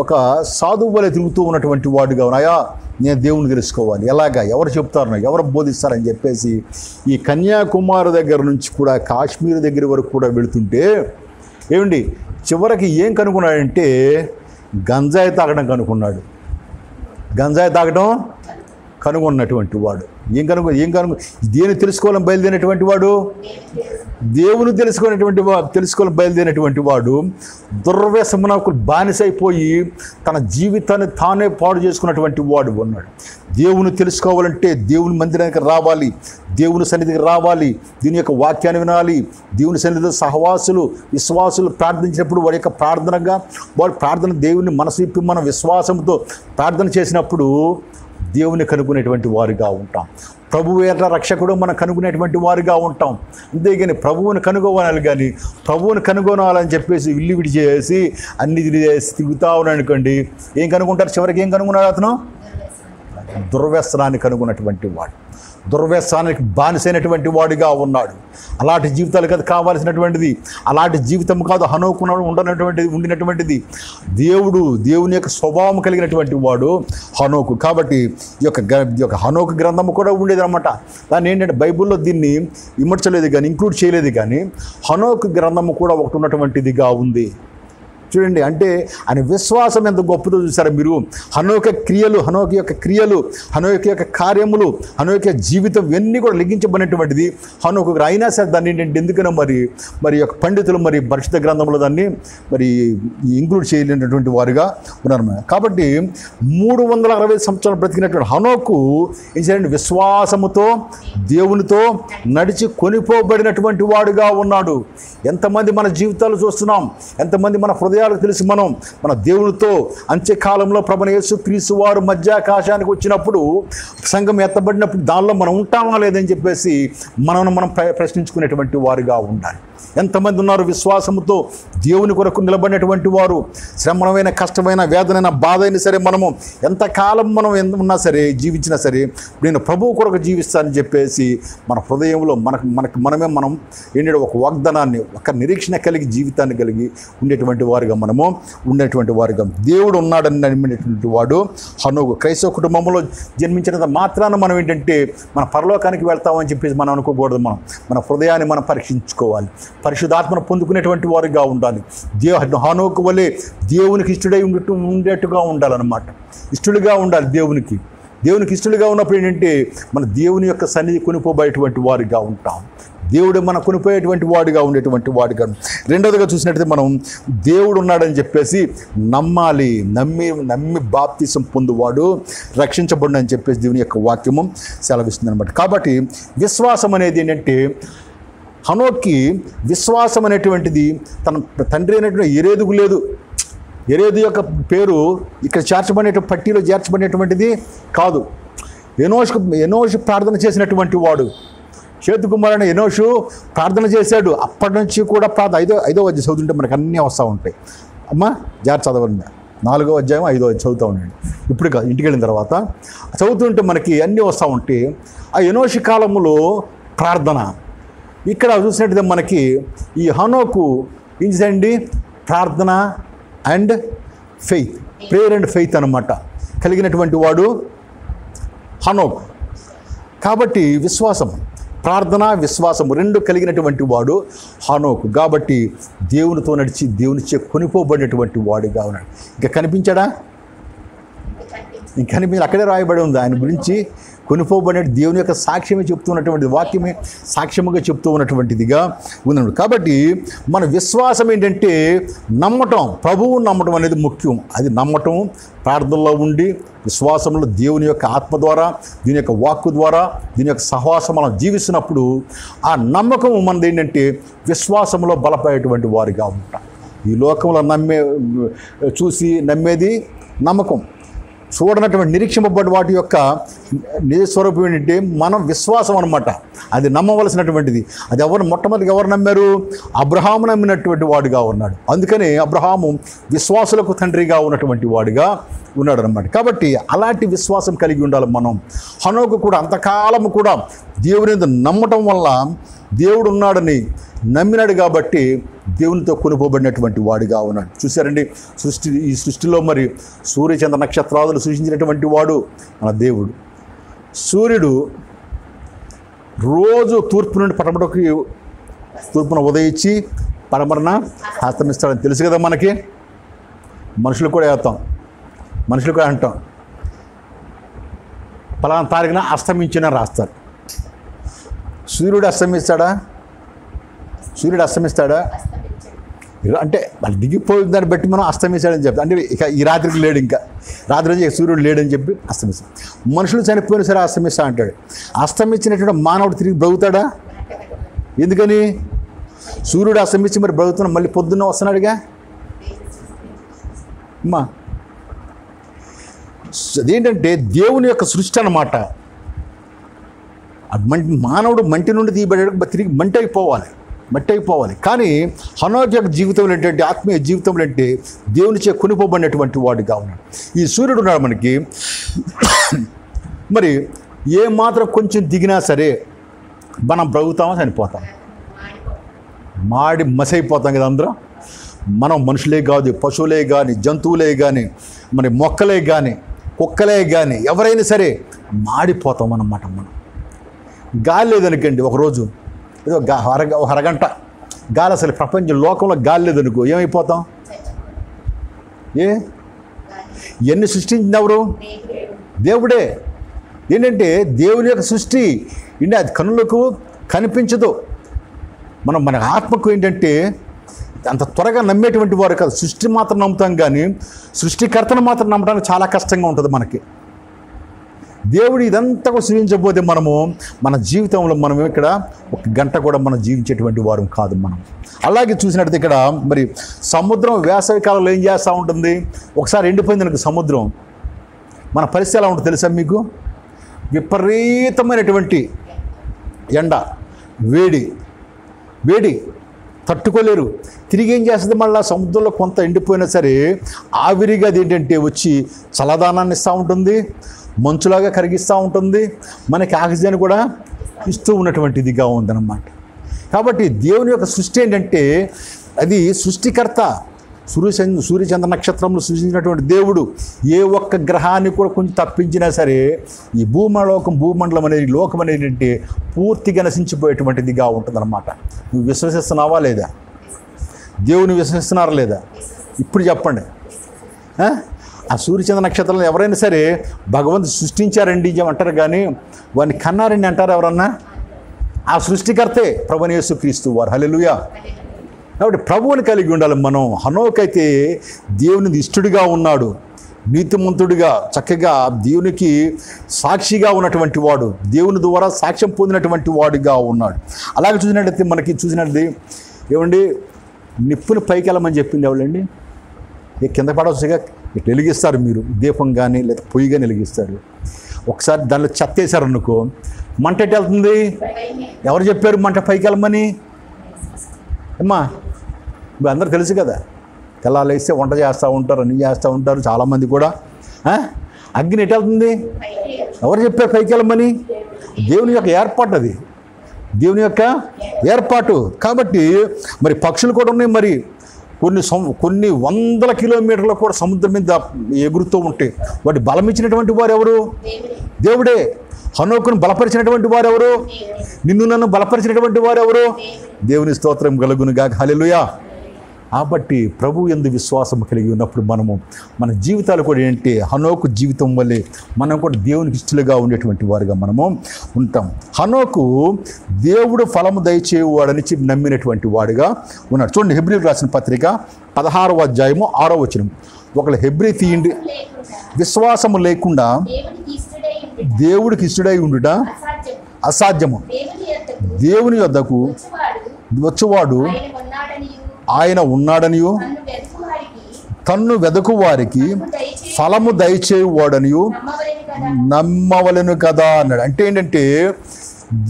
ఒక సాధువు వలె తిరుగుతూ ఉన్నటువంటి వాడుగా ఉన్నాయా, నేను దేవుని తెలుసుకోవాలి, ఎలాగా, ఎవరు చెప్తారు, ఎవరు బోధిస్తారని చెప్పేసి ఈ కన్యాకుమారి దగ్గర నుంచి కూడా కాశ్మీర్ దగ్గర వరకు కూడా వెళుతుంటే ఏమండి చివరికి ఏం కనుక్కున్నాడంటే గంజాయి తాగడం కనుగొన్నటువంటి వాడు. ఏం కనుగొ దేని తెలుసుకోవాలని బయలుదేరినటువంటి వాడు, దేవుని తెలుసుకోవాలని బయలుదేరినటువంటి వాడు దుర్వ్యసనకు బానిసైపోయి తన జీవితాన్ని తానే పాడు చేసుకున్నటువంటి వాడు ఉన్నాడు. దేవుని తెలుసుకోవాలంటే దేవుని మందిరానికి రావాలి, దేవుని సన్నిధికి రావాలి, దీని యొక్క వాక్యాన్ని వినాలి, దేవుని సన్నిధిలో సహవాసులు విశ్వాసులు ప్రార్థించినప్పుడు వారి యొక్క ప్రార్థన దేవుని మనసు ఇప్పి మన విశ్వాసంతో ప్రార్థన చేసినప్పుడు దేవుని కనుగొనేటువంటి వారుగా ఉంటాం. ప్రభువు ఎట్లా రక్షకుడు మనం కనుగొనేటువంటి వారుగా ఉంటాం. అంతేగాని ప్రభువుని కనుగోవాలి, కానీ ప్రభువుని కనుగొనాలని చెప్పేసి విల్లు విడి చేసి అన్ని తిరుగుతా ఉన్నాడు అనుకోండి, ఏం కనుగొంటారు? చివరికి ఏం కనుగొన్నాడు అతను? దుర్వ్యసనాన్ని కనుగొన్నటువంటి వాడు, దుర్వ్యసనానికి బానిసైనటువంటి వాడిగా ఉన్నాడు. అలాంటి జీవితాలు కదా కావాల్సినటువంటిది. అలాంటి జీవితం కాదు హనోకు ఉండినటువంటిది. దేవుని యొక్క స్వభావం కలిగినటువంటి వాడు హనోకు. కాబట్టి ఈ యొక్క హనోకు గ్రంథము కూడా ఉండేది అనమాట. దాన్ని ఏంటంటే బైబిల్లో దీన్ని విమర్శలేదు కానీ, ఇంక్లూడ్ చేయలేదు కానీ, హనోకు గ్రంథము కూడా ఒకటి ఉన్నటువంటిదిగా ఉంది. చూడండి, అంటే ఆయన విశ్వాసం ఎంత గొప్పదో చూసారా మీరు. హనోక యొక్క క్రియలు, హనోక యొక్క కార్యములు, హనోక జీవితం ఇవన్నీ కూడా లెక్కించబడినటువంటిది హనోకు. అయినా సరే దాన్ని ఏంటంటే ఎందుకనో మరి యొక్క పండితులు పరిశుద్ధ గ్రంథంలో దాన్ని ఇంక్లూడ్ చేయలేనటువంటి వారుగా ఉన్నారు. కాబట్టి 360 సంవత్సరాలు బ్రతికినటువంటి హనోకు ఏం చేయాలంటే విశ్వాసముతో దేవునితో నడిచి కొనిపోబడినటువంటి వాడుగా ఉన్నాడు. ఎంతమంది మన జీవితాలు చూస్తున్నాం, ఎంతమంది మన హృదయాలకు తెలిసి మన దేవునితో అంత్యకాలంలో ప్రభువైన యేసుక్రీస్తు వారు మధ్యాకాశానికి వచ్చినప్పుడు, సంఘం ఎత్తబడినప్పుడు దానిలో మనం ఉంటామా లేదని చెప్పేసి మనం ప్రశ్నించుకునేటువంటి వారుగా ఉండాలి. ఎంతమంది ఉన్నారు విశ్వాసముతో దేవుని కొరకు నిలబడినటువంటి వారు? శ్రమమైన, కష్టమైన, వేదనైన, బాధ అయినా సరే మనము ఎంతకాలం ఉన్నా సరే, జీవించినా సరే, నేను ప్రభువు కొరకు జీవిస్తానని చెప్పేసి మన హృదయంలో మనమే ఏంటంటే ఒక వాగ్దానాన్ని, ఒక నిరీక్షణ కలిగి, జీవితాన్ని కలిగి ఉండేటువంటి వారుగా ఉండేటువంటి వారుగా దేవుడు ఉన్నాడని నమ్మినటువంటి వాడు హనోకు. క్రైస్తవ కుటుంబంలో జన్మించినంత మాత్రాన మనం ఏంటంటే మన పరలోకానికి వెళ్తామని చెప్పేసి మనం అనుకోకూడదు. మన హృదయాన్ని మనం పరీక్షించుకోవాలి, పరిశుద్ధాత్మను పొందుకునేటువంటి వారుగా ఉండాలి. హనోకు వలె దేవునికి ఇష్టడై ఉండేట్టుగా ఉండాలన్నమాట. ఇష్టలుగా ఉండాలి దేవునికి ఇష్టలుగా ఉన్నప్పుడు ఏంటంటే మన దేవుని యొక్క సన్నిధి కొనిపోబడేటువంటి వారుగా ఉంటాం. దేవుడు మన కొనిపోయేటువంటి వాడుగా ఉండేటువంటి వాడుగా. రెండవదిగా చూసినట్టయితే మనం దేవుడు ఉన్నాడని చెప్పేసి నమ్మాలి. నమ్మి బాప్తిసం పొందువాడు రక్షించబడిన అని చెప్పేసి దేవుని యొక్క వాక్యము సెలవిస్తుంది అనమాట. కాబట్టి విశ్వాసం అనేది ఏంటంటే హనోక్కి విశ్వాసం అనేటువంటిది తన తండ్రి అనేటువంటి ఎరేదుకు లేదు. ఎరేదు యొక్క పేరు ఇక్కడ పట్టీలో చేర్చబడినటువంటిది కాదు. ఎనోషు ప్రార్థన చేసినటువంటి వాడు, షేతు కుమారుడైన ఎనోషు ప్రార్థన చేశాడు. అప్పటి నుంచి కూడా ఐదో అధ్యాయం చదువుతుంటే మనకు అన్నీ వస్తూ ఉంటాయి. అమ్మా జాగ్రత్త చదవండి, 4వ అధ్యాయం 5వ అధ్యాయం చదువుతూ ఉండండి. ఇప్పుడు ఇంటికి వెళ్ళిన తర్వాత చదువుతుంటే మనకి అన్నీ వస్తూ ఉంటే ఆ ఎనోషు కాలంలో ప్రార్థన. ఇక్కడ చూసినట్టయితే మనకి ఈ హనోకు ఏం చేయండి, ప్రార్థన and faith, prayer and faith అన్నమాట కలిగినటువంటి వాడు హనోకు. కాబట్టి ప్రార్థన విశ్వాసము రెండు కలిగినటువంటి వాడు హనోకు. కాబట్టి దేవునితో నడిచి దేవునిచే కొనిపోబడినటువంటి వాడుగా ఉన్నాడు. ఇంకా కనిపించాడా? ఇంకా అక్కడే రాయబడి ఉంది ఆయన గురించి. కొనిపోబడిన దేవుని యొక్క సాక్ష్యమే చెప్తున్నటువంటి వాక్యమే సాక్ష్యముగా చెప్తూ ఉన్నటువంటిదిగా ఉన్నాడు. కాబట్టి మన విశ్వాసం ఏంటంటే ప్రభువుని నమ్మటం అనేది ముఖ్యం. అది నమ్మటం, ప్రార్థనలో ఉండి విశ్వాసంలో దేవుని యొక్క ఆత్మ ద్వారా, దీని యొక్క వాక్కు ద్వారా, దీని యొక్క సహవాసం మనం జీవిస్తున్నప్పుడు ఆ నమ్మకం మనది ఏంటంటే విశ్వాసంలో బలపడేటువంటి వారిగా ఉంటాం. ఈ లోకంలో చూసి నమ్మేది నమ్మకం, చూడనటువంటి నిరీక్షింపబడి వాటి యొక్క నిజ స్వరూపం ఏంటంటే మనం విశ్వాసం అనమాట. అది నమ్మవలసినటువంటిది. అది మొట్టమొదటిగా ఎవరు నమ్మారు? అబ్రహాము నమ్మినటువంటి వాడుగా ఉన్నాడు. అందుకని అబ్రహాము విశ్వాసులకు తండ్రిగా ఉన్నటువంటి వాడుగా ఉన్నాడు అనమాట. కాబట్టి అలాంటి విశ్వాసం కలిగి ఉండాలి మనం. హనోకు కూడా అంతకాలము కూడా దేవుని నమ్మటం వల్ల దేవుడు ఉన్నాడని నమ్మినాడు కాబట్టి దేవునితో కొనుపోబడినటువంటి వాడిగా ఉన్నాడు. చూశారండి, ఈ సృష్టిలో మరి సూర్యచంద్ర నక్షత్రాదులు సృష్టించినటువంటి వాడు మన దేవుడు. సూర్యుడు రోజు తూర్పు నుండి తూర్పున ఉదయించి పడమరన అస్తమిస్తాడని తెలుసు కదా మనకి. మనుషులు కూడా అంటాం పలానా తారీఖున అస్తమించిన రాస్తారు. సూర్యుడు అస్తమిస్తాడా అంటే వాళ్ళు దిగిపోయిన దాన్ని బట్టి మనం అస్తమిస్తాడని చెప్తాం. అంటే ఇక ఈ రాత్రికి లేడు, ఇంకా రాత్రి రోజు సూర్యుడు లేడని చెప్పి అస్తమిస్తాడు. మనుషులు చనిపోయిన సరే అస్తమిస్తా అంటాడు. అస్తమించినటువంటి మానవుడు తిరిగి బ్రతుకుతాడా? ఎందుకని? సూర్యుడు అస్తమించి మరి బ్రతుకుతున్నా మళ్ళీ పొద్దున్న వస్తున్నాడుగా. అమ్మా అదేంటంటే దేవుని యొక్క సృష్టి అన్నమాట. మానవుడు మంటి నుండి తీయబడ్డాడు, తిరిగి మట్టి అయిపోవాలి. కానీ హనోకు యొక్క జీవితంలో ఏంటంటే, ఆత్మీయ జీవితంలో అంటే దేవుని చే కొనిపోబడినటువంటి వాడుగా ఉన్నాడు. ఈ సూర్యుడు ఉన్నాడు మనకి. మరి ఏ మాత్రం కొంచెం దిగినా సరే మనం బ్రతుకుతామో చనిపోతాం, మసైపోతాం కదా అందరం. మనం మనుషులే కాదు, పశువులే కానీ, జంతువులే కానీ, మరి మొక్కలే కానీ, కుక్కలే కానీ, ఎవరైనా సరే మాడిపోతాం అన్నమాట. మనం గాలి లేదనుకోండి, ఒకరోజు ఏదో అరగంట గాలి, అసలు ప్రపంచ లోకంలో గాలి లేదనుకో ఏమైపోతాం? ఇవన్నీ సృష్టించింది ఎవరు? దేవుడే. ఏంటంటే దేవుని యొక్క సృష్టి అంటే అది కన్నులకు కనిపించదు. మన ఆత్మకు ఏంటంటే అంత త్వరగా నమ్మేటువంటి వారు కాదు. సృష్టి మాత్రం నమ్ముతాం, కానీ సృష్టికర్తను మాత్రం నమ్మడానికి చాలా కష్టంగా ఉంటుంది మనకి. దేవుడు ఇదంతా కూడా సృష్టించబోతే మనము మన జీవితంలో మనం ఇక్కడ ఒక గంట కూడా మనం జీవించేటువంటి వారు కాదు మనం. అలాగే చూసినట్టు ఇక్కడ మరి సముద్రం వేసవి కాలంలో ఏం చేస్తూ ఉంటుంది? ఒకసారి ఎండిపోయింది నాకు సముద్రం, మన పరిస్థితి ఎలా ఉంటుంది తెలుసా మీకు? విపరీతమైనటువంటి ఎండ, వేడి తట్టుకోలేరు. తిరిగి ఏం చేస్తుంది? మళ్ళీ సముద్రంలో కొంత ఎండిపోయినా సరే ఆవిరిగా అది ఏంటంటే వచ్చి చల్లదానాన్ని ఇస్తూ ఉంటుంది, మంచులాగా కరిగిస్తూ ఉంటుంది, మనకి ఆక్సిజన్ కూడా ఇస్తూ ఉన్నటువంటిదిగా ఉందన్నమాట. కాబట్టి దేవుని యొక్క సృష్టి ఏంటంటే అది సృష్టికర్త. సూర్యచంద్ర నక్షత్రంలో సృష్టించినటువంటి దేవుడు ఏ ఒక్క గ్రహాన్ని కూడా కొంచెం తప్పించినా సరే ఈ భూమండలం అనేది, లోకం అనేది ఏంటంటే పూర్తిగా నశించిపోయేటువంటిదిగా ఉంటుందన్నమాట. నువ్వు విశ్వసిస్తున్నావా లేదా? దేవుని విశ్వసిస్తున్నారా లేదా? ఇప్పుడు చెప్పండి. ఆ సూర్యచంద్ర నక్షత్రాలను ఎవరైనా సరే భగవంతుడు సృష్టించారండి అంటారు, కానీ వాడిని కన్నారండి అంటారు ఎవరన్నా? ఆ సృష్టికర్తే ప్రభువైన యేసుక్రీస్తు వారు. హల్లెలూయా. కాబట్టి ప్రభువుని కలిగి ఉండాలి మనం. హనోకు అయితే దేవుని ఇష్టడుగా ఉన్నాడు, నీతిమంతుడిగా చక్కగా దేవునికి సాక్షిగా ఉన్నటువంటి వాడు, దేవుని ద్వారా సాక్ష్యం పొందినటువంటి వాడుగా ఉన్నాడు. అలాగే చూసినట్టయితే మనకి చూసినట్టు ఏమండి, నిప్పుని పైకి వెళ్ళమని చెప్పింది ఎవరండి? కింద పడవచ్చుగా ఇట్లా వెలిగిస్తారు మీరు, దీపం కానీ లేదా పొయ్యి కానీ వెలిగిస్తారు. ఒకసారి దానిలో చెత్త వేశారనుకో మంట ఎట్టు వెళ్తుంది? ఎవరు చెప్పారు మంట పైకి వెళ్ళమని? అమ్మా ఇప్పుడు అందరూ తెలుసు కదా, తెల్లాలు వేస్తే వంట చేస్తూ ఉంటారు, అన్నీ చేస్తూ ఉంటారు చాలామంది కూడా. అగ్ని ఎటు వెళ్తుంది? ఎవరు చెప్పారు పైకి వెళ్ళమని? దేవుని యొక్క ఏర్పాటు అది, దేవుని యొక్క ఏర్పాటు. కాబట్టి మరి పక్షులు కూడా ఉన్నాయి, మరి కొన్ని వందల కిలోమీటర్లు కూడా సముద్రం మీద ఎగురుతూ ఉంటాయి. వాటి బలం ఇచ్చినటువంటి వారు ఎవరు? దేవుడే. హనోకును బలపరిచినటువంటి వారు ఎవరు? నిన్ను నన్ను బలపరిచినటువంటి వారు ఎవరు? దేవుని స్తోత్రం కలుగునుగాక. హల్లెలూయా. కాబట్టి ప్రభు యందు విశ్వాసం కలిగి ఉన్నప్పుడు మన జీవితాలు కూడా ఏంటి, హనోకు జీవితం వల్లే మనం కూడా దేవునికి ఇష్టలుగా ఉండేటువంటి వారుగా మనము ఉంటాం. హనోకు దేవుడు ఫలము దయచేవాడని చెప్పి నమ్మినటువంటి వాడుగా ఉన్నాడు. చూడండి, హెబ్రీలకు రాసిన పత్రిక 16వ అధ్యాయము 6వ వచనం. ఒకళ్ళు హెబ్రీ తీయండి. విశ్వాసము లేకుండా దేవుడికి ఇష్టడై ఉండుట అసాధ్యము. దేవుని యొద్దకు వచ్చువాడు ఆయన ఉన్నాడనియు తన్ను వెదకు వారికి ఫలము దయచేయువాడనియు నమ్మవలెను కదా అన్నాడు. అంటే ఏంటంటే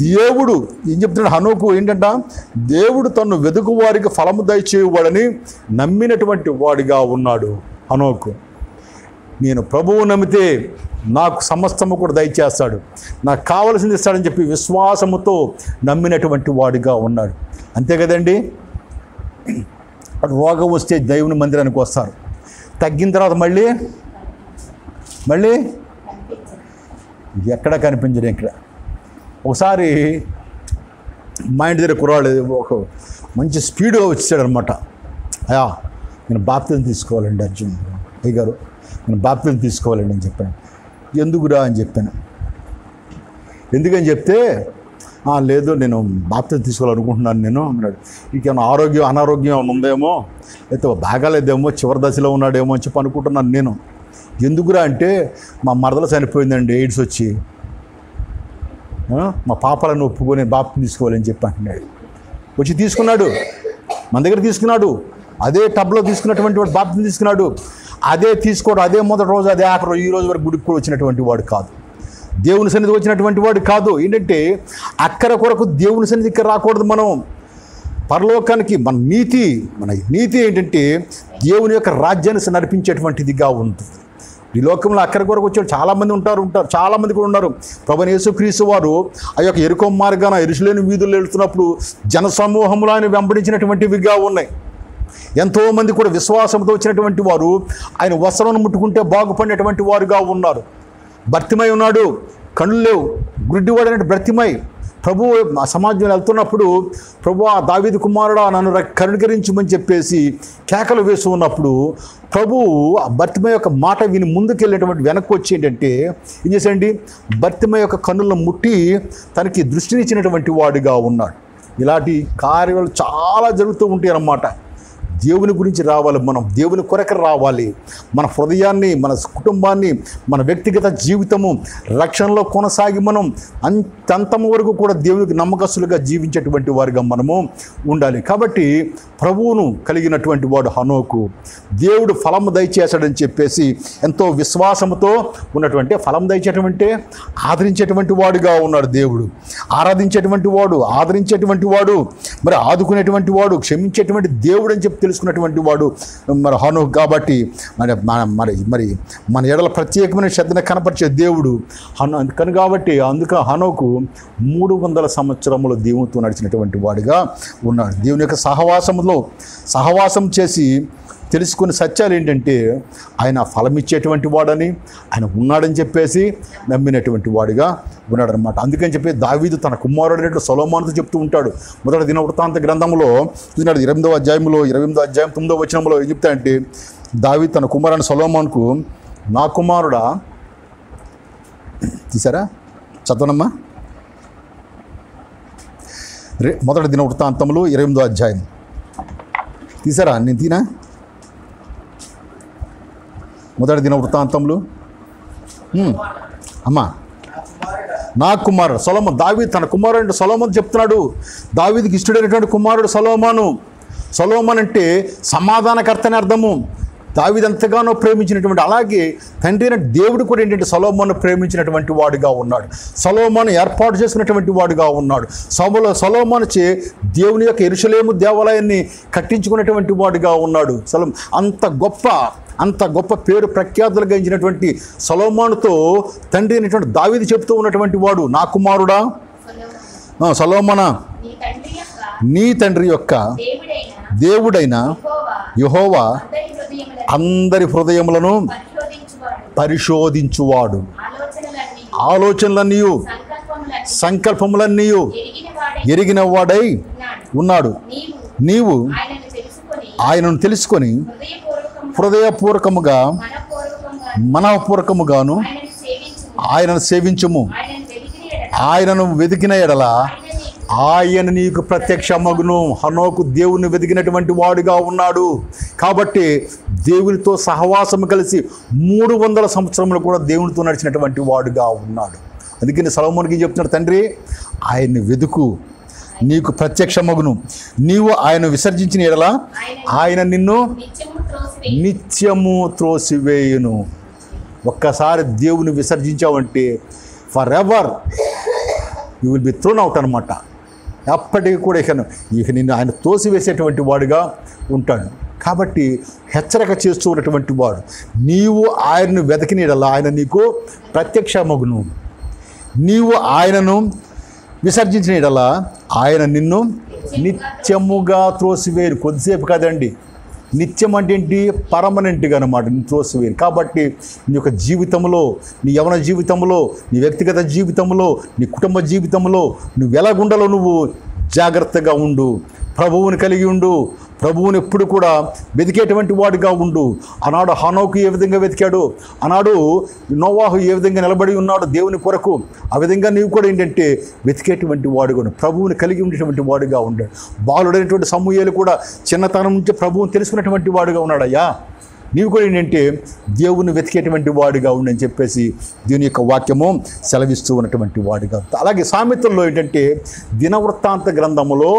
దేవుడు ఏం చెప్తున్నాడు? హనోకు ఏంటంట, దేవుడు తన్ను వెదుకు వారికి ఫలము దయచేయువాడని నమ్మినటువంటి వాడిగా ఉన్నాడు హనోకు. నేను ప్రభువు నమ్మితే నాకు సమస్తము కూడా దయచేస్తాడు, నాకు కావలసింది ఇస్తాడని చెప్పి విశ్వాసముతో నమ్మినటువంటి వాడిగా ఉన్నాడు. అంతే కదండి. రోగం వస్తే దేవుని మందిరానికి వస్తారు, తగ్గిన తర్వాత మళ్ళీ ఎక్కడ కనిపించడు. ఇక్కడ ఒకసారి మా ఇంటి దగ్గర కుర్రాడు ఒక మంచి స్పీడ్గా వచ్చాడు అనమాట. అయ్యా నేను బాప్తిజం తీసుకోవాలండి, అర్జున్ అయ్యగారు నేను బాప్తిజం తీసుకోవాలండి అని చెప్పాను. ఎందుకురా అని చెప్పాను. ఎందుకని చెప్తే లేదు నేను బాప్తిజం తీసుకోవాలనుకుంటున్నాను నేను అన్నాడు. ఇంకేమైనా అనారోగ్యం ఏమైనా ఉందేమో, లేకపోతే బాగాలేదేమో, చివరి దశలో ఉన్నాడేమో అని చెప్పి అనుకుంటున్నాను నేను. ఎందుకురా అంటే మా మరదలు చనిపోయిందండి ఎయిడ్స్ వచ్చి, మా పాపాలను ఒప్పుకొని బాప్తిజం తీసుకోవాలని చెప్పి అంటున్నాడు. వచ్చి తీసుకున్నాడు, మన దగ్గర తీసుకున్నాడు, అదే టబ్లో తీసుకున్నటువంటి వాడు బాప్తిజం తీసుకున్నాడు. అదే తీసుకోవడం, అదే మొదటి రోజు, అదే ఆఖరి రోజు, ఈ రోజు వరకు గుడికి కూడా వచ్చినటువంటి వాడు కాదు, దేవుని సన్నిధికి వచ్చినటువంటి వాడు కాదు. ఏంటంటే అక్కర కొరకు దేవుని సన్నిధికి రాకూడదు. మనం పరలోకానికి మన నీతి ఏంటంటే దేవుని యొక్క రాజ్యాన్ని నడిపించేటువంటిదిగా ఉంటుంది. ఈ లోకంలో అక్కడి కొరకు వచ్చే చాలామంది ఉంటారు, చాలామంది కూడా ఉన్నారు. ప్రభువైన యేసుక్రీస్తు వారు ఆ యొక్క యెరికో మార్గాన యెరూషలేము వీధుల్లో వెళ్తున్నప్పుడు జనసమూహంలో ఆయన వెంబడించినటువంటివిగా ఉన్నాయి. ఎంతోమంది కూడా విశ్వాసంతో వచ్చినటువంటి వారు ఆయన వస్త్రాన్ని ముట్టుకుంటే బాగుపడినటువంటి వారుగా ఉన్నారు. భర్తిమై ఉన్నాడు, కళ్ళు లేవు, గుడ్డివాడు అనే భర్తిమై ప్రభు ఆ సమాజంలో వెళ్తున్నప్పుడు, ప్రభు ఆ దావీదు కుమారుడా నన్ను కరుణీకరించమని చెప్పేసి కేకలు వేస్తూ ఉన్నప్పుడు ప్రభువు ఆ భర్తిమై యొక్క మాట విని ముందుకెళ్ళేటువంటి వెనక్కి వచ్చి ఏంటంటే ఏం చేశాడండి, భర్తిమై యొక్క కన్నులను ముట్టి తనకి దృష్టినిచ్చినటువంటి వాడిగా ఉన్నాడు. ఇలాంటి కార్యాలు చాలా జరుగుతూ ఉంటాయి అన్నమాట. దేవుని గురించి రావాలి, మనం దేవుని కొరకు రావాలి. మన హృదయాన్ని, మన కుటుంబాన్ని, మన వ్యక్తిగత జీవితము రక్షణలో కొనసాగి మనం అంతం వరకు కూడా దేవునికి నమ్మకస్తులుగా జీవించేటువంటి వారిగా మనము ఉండాలి. కాబట్టి ప్రభువును కలిగినటువంటి వాడు హనోకు దేవుడు ఫలము దయచేశాడని చెప్పేసి ఎంతో విశ్వాసంతో ఉన్నటువంటి, ఫలం దయచేటువంటి ఆదరించేటువంటి వాడుగా ఉన్నాడు. దేవుడు ఆరాధించేటువంటి వాడు, ఆదరించేటువంటి వాడు, మరి ఆదుకునేటువంటి వాడు, క్షమించేటువంటి దేవుడు అని చెప్పి తెలుసుకున్నటువంటి వాడు మరి హనోకు. కాబట్టి మరి మన ఎడల ప్రత్యేకమైన శ్రద్ధను కనపరిచే దేవుడు కను. కాబట్టి అందుకే హనోకు 300 సంవత్సరములు దేవునితో నడిచినటువంటి వాడిగా ఉన్నాడు. దేవుని యొక్క సహవాసం చేసి తెలుసుకునే సత్యాలు ఏంటంటే ఆయన ఫలం ఇచ్చేటువంటి వాడని, ఆయన ఉన్నాడని చెప్పేసి నమ్మినటువంటి వాడిగా ఉన్నాడనమాట. అందుకని చెప్పి దావీదు తన కుమారుడైనటువంటి సొలొమోనుతో చెప్తూ ఉంటాడు. మొదటి దినవృత్తాంత గ్రంథంలో చూసినాడు 28వ అధ్యాయంలో 9వ వచనంలో ఏం చెప్తాడంటే, దావీదు తన కుమారుని సొలొమోనుకు, నా కుమారుడా, తీసారా చదవనమ్మా, మొదటి దినవృత్తాంతంలో 28వ అధ్యాయం తీసారా, నేను తీనా, మొదటి దినవృత్తాంతంలో అమ్మా, నా కుమారుడు సొలొమోను, దావీదు తన కుమారుడు సొలొమోను చెప్తున్నాడు. దావీదుకి ఇష్టడైనటువంటి కుమారుడు సొలొమోను అంటే సమాధానకర్త అని అర్థము. దావీదు ఎంతగానో ప్రేమించినటువంటి, అలాగే తండ్రి అయిన దేవుడు కూడా ఏంటంటే సొలొమోను ప్రేమించినటువంటి వాడుగా ఉన్నాడు. సొలొమోను ఏర్పాటు చేసుకున్నటువంటి వాడుగా ఉన్నాడు. సొలొమోను చే దేవుని యొక్క యెరూషలేము దేవాలయాన్ని కట్టించుకున్నటువంటి వాడుగా ఉన్నాడు. అంత గొప్ప పేరు ప్రఖ్యాతులు గంచినటువంటి సొలొమోనుతో తండ్రి అయినటువంటి దావీదు చెప్తూ ఉన్నటువంటి వాడు, నా కుమారుడా సొలొమోనా, నీ తండ్రి యొక్క దేవుడైన యెహోవా అందరి హృదయములను పరిశోధించువాడు, ఆలోచనలన్నీ సంకల్పములన్నీ ఎరిగిన వాడై ఉన్నాడు. నీవు ఆయనను తెలుసుకొని హృదయపూర్వకముగా మనఃపూర్వకముగాను ఆయనను సేవించుము. ఆయనను వెతికిన ఎడల ఆయన నీకు ప్రత్యక్షమగును. హనోకు దేవుని వెతికినటువంటి వాడుగా ఉన్నాడు. కాబట్టి దేవునితో సహవాసం కలిసి 300 సంవత్సరములు కూడా దేవునితో నడిచినటువంటి వాడుగా ఉన్నాడు. అందుకని సొలొమోనుకి చెప్తున్నాడు, తండ్రి ఆయన్ని వెతుకు, నీకు ప్రత్యక్షమగును. నీవు ఆయన విసర్జించిన ఎడల ఆయన నిన్ను నిత్యము త్రోసివేయును. ఒక్కసారి దేవుని విసర్జించావంటే forever you will be thrown out అనమాట. ఎప్పటికీ కూడా ఇక నిన్ను ఆయన తోసివేసేటువంటి వాడుగా ఉంటాడు. కాబట్టి హెచ్చరిక చేస్తూ ఉన్నటువంటి వాడు, నీవు ఆయనను వెతికిన ఎడల ఆయన నీకు ప్రత్యక్షమగును. నీవు ఆయనను విసర్జించిన ఎడల ఆయన నిన్ను నిత్యముగా త్రోసివేరు. కొద్దిసేపు కాదండి, నిత్యం అంటే ఏంటి, పర్మనెంట్గా అనమాట త్రోసివేరు. కాబట్టి నీ యొక్క జీవితంలో, నీ యవన జీవితంలో, నీ వ్యక్తిగత జీవితంలో, నీ కుటుంబ జీవితంలో నువ్వు ఎలాగుండాలో నువ్వు జాగ్రత్తగా ఉండు. ప్రభువుని కలిగి ఉండు. ప్రభువుని ఎప్పుడు కూడా వెతికేటువంటి వాడిగా ఉండు. ఆనాడు హనోకు ఏ విధంగా వెతికాడు, ఆనాడు నోవాహు ఏ విధంగా నిలబడి ఉన్నాడు దేవుని కొరకు, ఆ విధంగా నీవు కూడా ఏంటంటే వెతికేటువంటి వాడుగా, ప్రభువుని కలిగి ఉండేటువంటి వాడుగా ఉండాడు. బాలుడైనటువంటి సమూయేలు కూడా చిన్నతనం నుంచి ప్రభువుని తెలుసుకున్నటువంటి వాడుగా ఉన్నాడయ్యా. నీవు కూడా ఏంటంటే దేవుని వెతికేటువంటి వాడిగా ఉండని చెప్పేసి దీని యొక్క వాక్యము సెలవిస్తూ ఉన్నటువంటి వాడిగా. అలాగే సామెతల్లో ఏంటంటే దినవృత్తాంత గ్రంథములో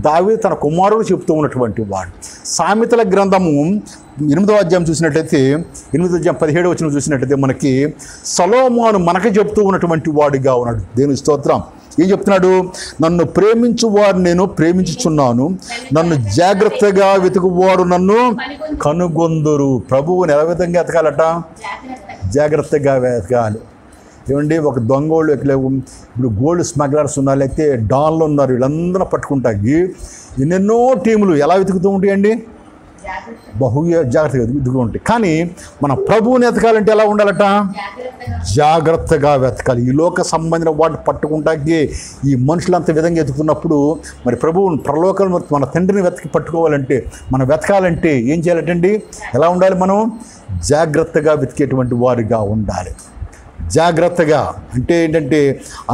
దావీదు తన కుమారుడు చెప్తూ ఉన్నటువంటి వాడు. సామెతల గ్రంథము 8వ అధ్యాయం చూసినట్లయితే 8వ అధ్యాయం 17వ వచనం చూసినట్లయితే మనకి సొలొమోను మనకు చెప్తూ ఉన్నటువంటి వాడిగా ఉన్నాడు. దేవుని స్తోత్రం. ఏం చెప్తున్నాడు? నన్ను ప్రేమించు వారు నేను ప్రేమించుచున్నాను, నన్ను జాగ్రత్తగా వెతుకువారు నన్ను కనుగొందురు. ప్రభువుని ఎలా విధంగా వెతకాలట? జాగ్రత్తగా వెతకాలి. ఏమండి, ఒక దొంగోళ్ళు ఇప్పుడు గోల్డ్ స్మగ్లర్స్ ఉన్నారు, లేకపోతే డాన్లు ఉన్నారు, వీళ్ళందరూ పట్టుకుంటాకి ఎన్నెన్నో టీములు ఎలా వెతుకుతూ ఉంటాయండి? జాగ్రత్తగా వెతుకుతూ ఉంటాయి. కానీ మన ప్రభువుని వెతకాలంటే ఎలా ఉండాలట? జాగ్రత్తగా వెతకాలి. ఈ లోక సంబంధించిన వాటిని పట్టుకుంటాకి ఈ మనుషులంత విధంగా వెతుకుతున్నప్పుడు మరి ప్రభువుని పరలోకం మన తండ్రిని పట్టుకోవాలంటే, మనం వెతకాలంటే ఏం చేయాలంటండి? ఎలా ఉండాలి? మనం జాగ్రత్తగా వెతికేటువంటి వారిగా ఉండాలి. జాగ్రత్తగా అంటే ఏంటంటే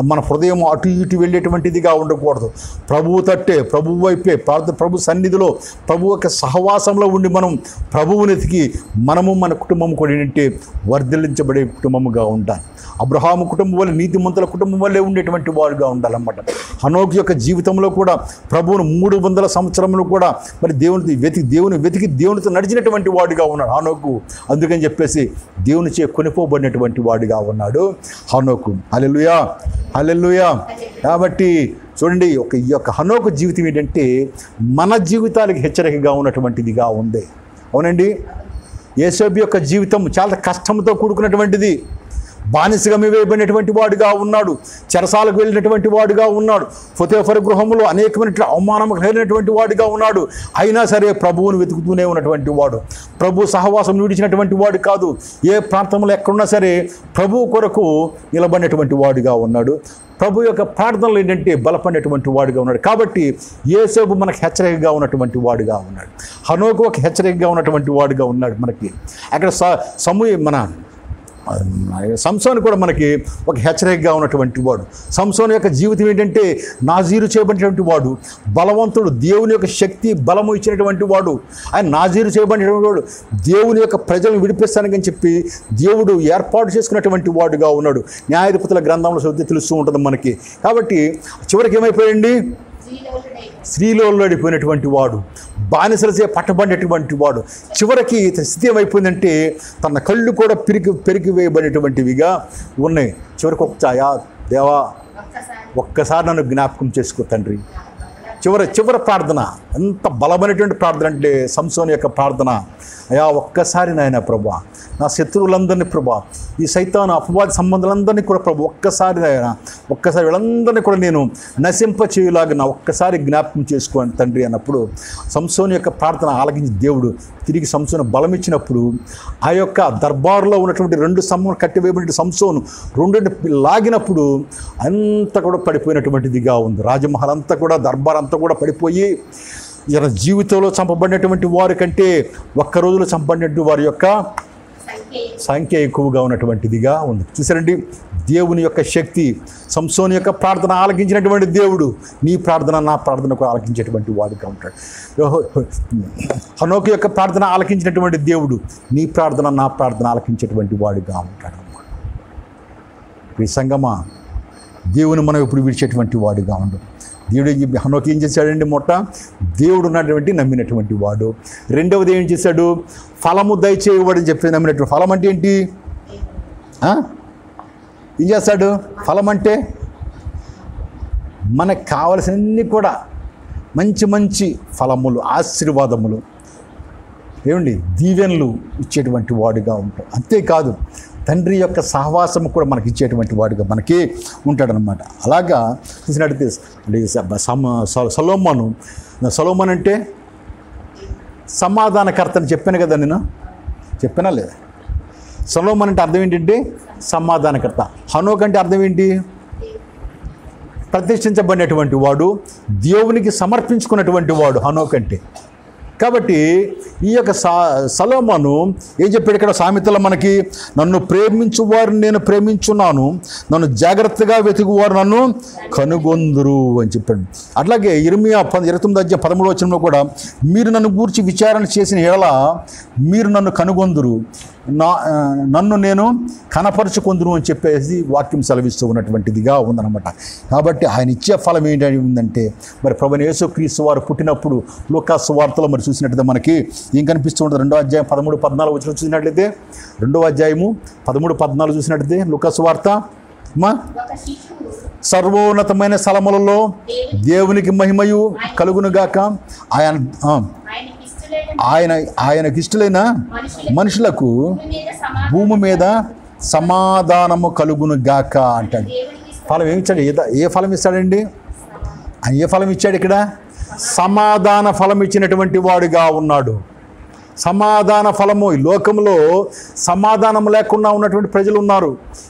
మన హృదయం అటు ఇటు వెళ్ళేటువంటిదిగా ఉండకూడదు. ప్రభువు తట్టే, ప్రభువు వైపే, ప్రభు సన్నిధిలో, ప్రభు యొక్క సహవాసంలో ఉండి మనం ప్రభువుని ఎతికి మనము మన కుటుంబం కూడా ఏంటంటే వర్ధిల్లించబడే కుటుంబముగా ఉండాలి. అబ్రహాము కుటుంబం వల్ల, నీతిమంతుల కుటుంబం వల్లే ఉండేటువంటి వాడుగా ఉండాలన్నమాట. హనోకు యొక్క జీవితంలో కూడా ప్రభువును 300 సంవత్సరములు కూడా మరి దేవునితో వెతికి దేవునితో నడిచినటువంటి వాడుగా ఉన్నాడు హనోకు. అందుకని చెప్పేసి దేవుని చే కొనిపోబడినటువంటి వాడుగా ఉన్నాడు హనోకు. హల్లెలూయా, హల్లెలూయా. కాబట్టి చూడండి, ఈ యొక్క హనోకు జీవితం ఏంటంటే మన జీవితాలకు హెచ్చరికగా ఉన్నటువంటిదిగా ఉంది. అవునండి, యోసేపు యొక్క జీవితం చాలా కష్టంతో కూడుకున్నటువంటిది. బానిసగా వేయబడినటువంటి వాడుగా ఉన్నాడు, చెరసాలకు వెళ్ళినటువంటి వాడుగా ఉన్నాడు, పొతీఫరు గృహంలో అనేకమైన అవమానం కలిగినటువంటి వాడుగా ఉన్నాడు. అయినా సరే ప్రభువును వెతుకుతూనే ఉన్నటువంటి వాడు, ప్రభు సహవాసం విడిచినటువంటి వాడు కాదు. ఏ ప్రాంతంలో ఎక్కడున్నా సరే ప్రభువు కొరకు నిలబడినటువంటి వాడుగా ఉన్నాడు. ప్రభు యొక్క ప్రార్థనలు ఏంటంటే బలపడినటువంటి వాడుగా ఉన్నాడు. కాబట్టి యోసేపు మనకు హెచ్చరికగా ఉన్నటువంటి వాడుగా ఉన్నాడు. హనోకు ఒక హెచ్చరికగా ఉన్నటువంటి వాడుగా ఉన్నాడు మనకి. అక్కడ మన సంసోను కూడా మనకి ఒక హెచ్చరికగా ఉన్నటువంటి వాడు. సంసోను యొక్క జీవితం ఏంటంటే నాజీరు చేయబడినటువంటి వాడు, బలవంతుడు, దేవుని యొక్క శక్తి బలము ఇచ్చినటువంటి వాడు. ఆయన నాజీరు చేయబడినటువంటి వాడు, దేవుని యొక్క ప్రజలను విడిపిస్తానని చెప్పి దేవుడు ఏర్పాటు చేసుకున్నటువంటి వాడుగా ఉన్నాడు. న్యాయాధిపతుల గ్రంథంలో చదివితే తెలుస్తూ ఉంటుంది మనకి. కాబట్టి చివరికి ఏమైపోయాడండి? స్త్రీలోడిపోయినటువంటి వాడు, బానిసలచే పట్టబడినటువంటి వాడు. చివరికి స్థితి ఏమైపోయిందంటే తన కళ్ళు కూడా పెరిగి వేయబడినటువంటివిగా ఉన్నాయి. చివరికి దేవా ఒక్కసారి నన్ను జ్ఞాపకం చేసుకో తండ్రి. చివరి ప్రార్థన ఎంత బలమైనటువంటి ప్రార్థన అంటే సంసోను యొక్క ప్రార్థన, అయా ఒక్కసారి నాయన ప్రభా, నా శత్రువులందరినీ ప్రభా, ఈ సైతాను అపవాది సంబంధాలందరినీ కూడా ప్రభు ఒక్కసారి నాయన, ఒక్కసారి వీళ్ళందరినీ కూడా నేను నశింపచేయులాగా ఒక్కసారి జ్ఞాపకం చేసుకోండి తండ్రి అన్నప్పుడు సంసోను యొక్క ప్రార్థన ఆలకించి దేవుడు తిరిగి సంసోను బలం ఇచ్చినప్పుడు ఆ యొక్క దర్బారులో ఉన్నటువంటి 2 స్తంభాలు కట్టివేయబడిన సంసోను 2 లాగినప్పుడు అంతా కూడా పడిపోయినటువంటిదిగా ఉంది. రాజమహల్ అంతా కూడా, దర్బార్ అంతా కూడా పడిపోయి ఈయన జీవితంలో చంపబడినటువంటి వారి కంటే ఒక్క రోజులో చంపబడినటువంటి వారి యొక్క సంఖ్య ఎక్కువగా ఉన్నటువంటిదిగా ఉంది. చూసారండి, దేవుని యొక్క శక్తి. సంసోను యొక్క ప్రార్థన ఆలకించినటువంటి దేవుడు నీ ప్రార్థన నా ప్రార్థనకు ఆలకించేటువంటి వాడుగా ఉంటాడు. హనోకు యొక్క ప్రార్థన ఆలకించినటువంటి దేవుడు నీ ప్రార్థన నా ప్రార్థన ఆలకించేటువంటి వాడుగా ఉంటాడు. ఈ సంగమా, దేవుని మనం ఇప్పుడు విడిచేటువంటి వాడుగా ఉండడు. దేవుడు హనోకు ఏం చేశాడండి? దేవుడు ఉన్నటువంటి నమ్మినటువంటి వాడు. రెండవది ఏం చేశాడు? ఫలము దయచేయవాడు అని చెప్పి నమ్మినటువంటి. ఫలం అంటే ఏంటి? ఏం చేస్తాడు? ఫలం అంటే మనకు కావలసినన్ని కూడా మంచి మంచి ఫలములు, ఆశీర్వాదములు, ఏమండి దీవెనలు ఇచ్చేటువంటి వాడుగా ఉంటాడు. అంతేకాదు తండ్రి యొక్క సహవాసము కూడా మనకి ఇచ్చేటువంటి వాడుగా మనకి ఉంటాడనమాట. అలాగా చూసినట్టు సొలొమోను అంటే సమాధానకర్త అని చెప్పాను కదా, నేను చెప్పానా లేదా? సొలొమోను అంటే అర్థం ఏంటంటే సమాధానకర్త. హనోకు అంటే అర్థం ఏంటి? ప్రతిష్ఠించబడినటువంటి వాడు, దేవునికి సమర్పించుకున్నటువంటి వాడు హనోకు అంటే. కాబట్టి ఈ యొక్క సొలొమోను ఏం చెప్పాడు ఇక్కడ సామెతలో మనకి? నన్ను ప్రేమించు వారిని నేను ప్రేమించున్నాను, నన్ను జాగ్రత్తగా వెతుకువారు నన్ను కనుగొందురు అని చెప్పాడు. అట్లాగే ఇర్మియా 29:13 కూడా మీరు నన్ను గూర్చి విచారణ చేసిన ఎడల మీరు నన్ను కనుగొందురు, నన్ను నేను కనపరుచుకొందును అని చెప్పేసి వాక్యం సెలవిస్తూ ఉన్నటువంటిదిగా ఉందన్నమాట. కాబట్టి ఆయన ఇచ్చే ఫలం ఏంటంటే మరి ప్రభువైన యేసుక్రీస్తు వారు పుట్టినప్పుడు లూకా సువార్తలో మరి చూసినట్లయితే మనకి ఏం కనిపిస్తూ ఉంటుంది? 2వ అధ్యాయం 13-14 వచ్చిన చూసినట్లయితే 2వ అధ్యాయము 13-14 చూసినట్లయితే లూకా సువార్త సర్వోన్నతమైన స్థలములలో దేవునికి మహిమయు కలుగునుగాక, ఆయనకి ఇష్టలైన మనుషులకు భూమి మీద సమాధానము కలుగునుగాక అంటాడు. ఫలం ఏమిచ్చాడు? ఏ ఫలం ఇస్తాడండి? ఏ ఫలం ఇచ్చాడు ఇక్కడ? సమాధాన ఫలం ఇచ్చినటువంటి వాడుగా ఉన్నాడు. సమాధాన ఫలము. ఈ లోకంలో సమాధానం లేకుండా ఉన్నటువంటి ప్రజలు ఉన్నారు.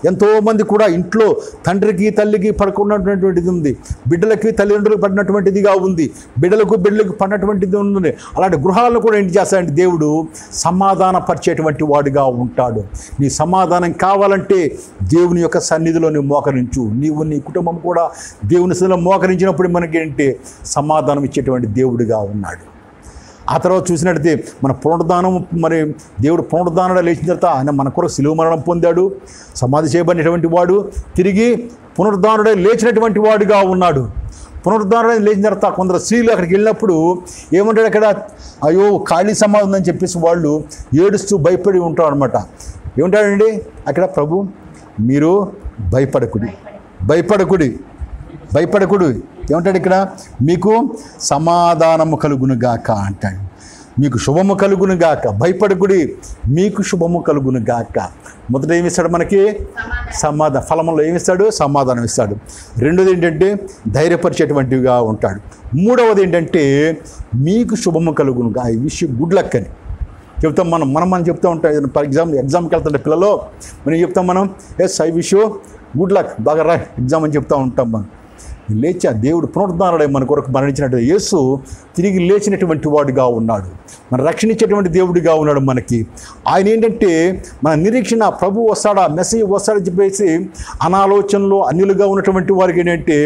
ఎంతోమంది కూడా ఇంట్లో తండ్రికి తల్లికి పడుకున్నటువంటిది ఉంది, బిడ్డలకి తల్లిదండ్రులకు పడినటువంటిదిగా ఉంది, బిడ్డలకు పడినటువంటిది ఉంది. అలాంటి గృహాలను కూడా ఏంటి చేస్తాడంటే దేవుడు సమాధాన పరిచేటువంటి వాడుగా ఉంటాడు. నీ సమాధానం కావాలంటే దేవుని యొక్క సన్నిధిలో నువ్వు మోకరించు. నీవు నీ కుటుంబం కూడా దేవుని సన్నిధిలో మోకరించినప్పుడు మనకేంటి సమాధానం ఇచ్చేటువంటి దేవుడిగా ఉన్నాడు. ఆ తర్వాత చూసినట్లయితే మన పునరుద్ధానం, మరి దేవుడు పునరుద్ధానంలో లేచిన తర్వాత ఆయన మన కొరకు శిలువ మరణం పొందాడు, సమాధి చేయబడినటువంటి వాడు, తిరిగి పునరుద్ధానుడై లేచినటువంటి వాడుగా ఉన్నాడు. పునరుద్ధానుడై లేచిన తర్వాత కొందరు స్త్రీలు అక్కడికి వెళ్ళినప్పుడు ఏమంటాడు అక్కడ? అయ్యో ఖాళీ సమాధి ఉందని చెప్పేసి వాళ్ళు ఏడుస్తూ భయపడి ఉంటారు అనమాట. ఏమంటాడండి అక్కడ ప్రభు? మీరు భయపడకుడి ఏమంటాడు ఇక్కడ? మీకు సమాధానము కలుగునుగాక అంటాడు. మీకు శుభము కలుగునుగాక, భయపడకుడి, మీకు శుభము కలుగునుగాక. మొదట ఏమిస్తాడు మనకి? సమాధానం. ఫలములో ఏమిస్తాడు? సమాధానం ఇస్తాడు. రెండోది ఏంటంటే ధైర్యపరిచేటువంటివిగా ఉంటాడు. మూడవది ఏంటంటే మీకు శుభము కలుగునుగా. I wish you good luck అని చెప్తాం మనం చెప్తూ ఉంటాం. ఫర్ ఎగ్జామ్కి వెళ్తుంటే పిల్లలు మనం చెప్తాం, yes I wish you good luck, బాగా రా ఎగ్జామ్ అని చెప్తూ ఉంటాం. మనం లేచి ఆ దేవుడు పునరుద్ధానుడై మన కొరకు మరణించినట్టు యేసు తిరిగి లేచినటువంటి వాడుగా ఉన్నాడు. మన రక్షణ ఇచ్చేటువంటి దేవుడిగా ఉన్నాడు మనకి. ఆయన ఏంటంటే మన నిరీక్షణ, ప్రభు వస్తాడా, మెస్సీ వస్తాడని చెప్పేసి అనాలోచనలో అన్యులుగా ఉన్నటువంటి వారికి ఏంటంటే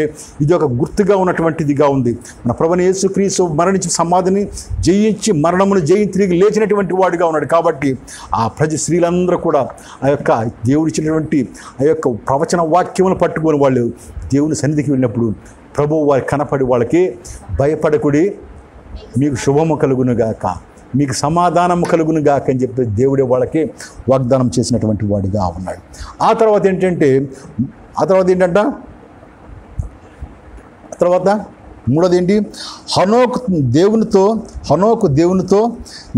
ఇది ఒక గుర్తుగా ఉన్నటువంటిదిగా ఉంది. మన ప్రభువైన యేసుక్రీస్తు మరణించి సమాధిని జయించి మరణమును జయించి తిరిగి లేచినటువంటి వాడుగా ఉన్నాడు. కాబట్టి ఆ స్త్రీలందరూ కూడా ఆ యొక్క దేవుడిచ్చినటువంటి ఆ యొక్క ప్రవచన వాక్యములు పట్టుకొని వాళ్ళు దేవుని సన్నిధికి వెళ్ళినప్పుడు ప్రభువు వారికి కనపడి వాళ్ళకి భయపడకుడి, మీకు శుభము కలుగునుగాక, మీకు సమాధానము కలుగునుగాక అని చెప్పి దేవుడే వాళ్ళకి వాగ్దానం చేసినటువంటి వాడిగా ఉన్నాడు. ఆ తర్వాత ఏంటంటే మూడోది ఏంటి? హనోకు దేవునితో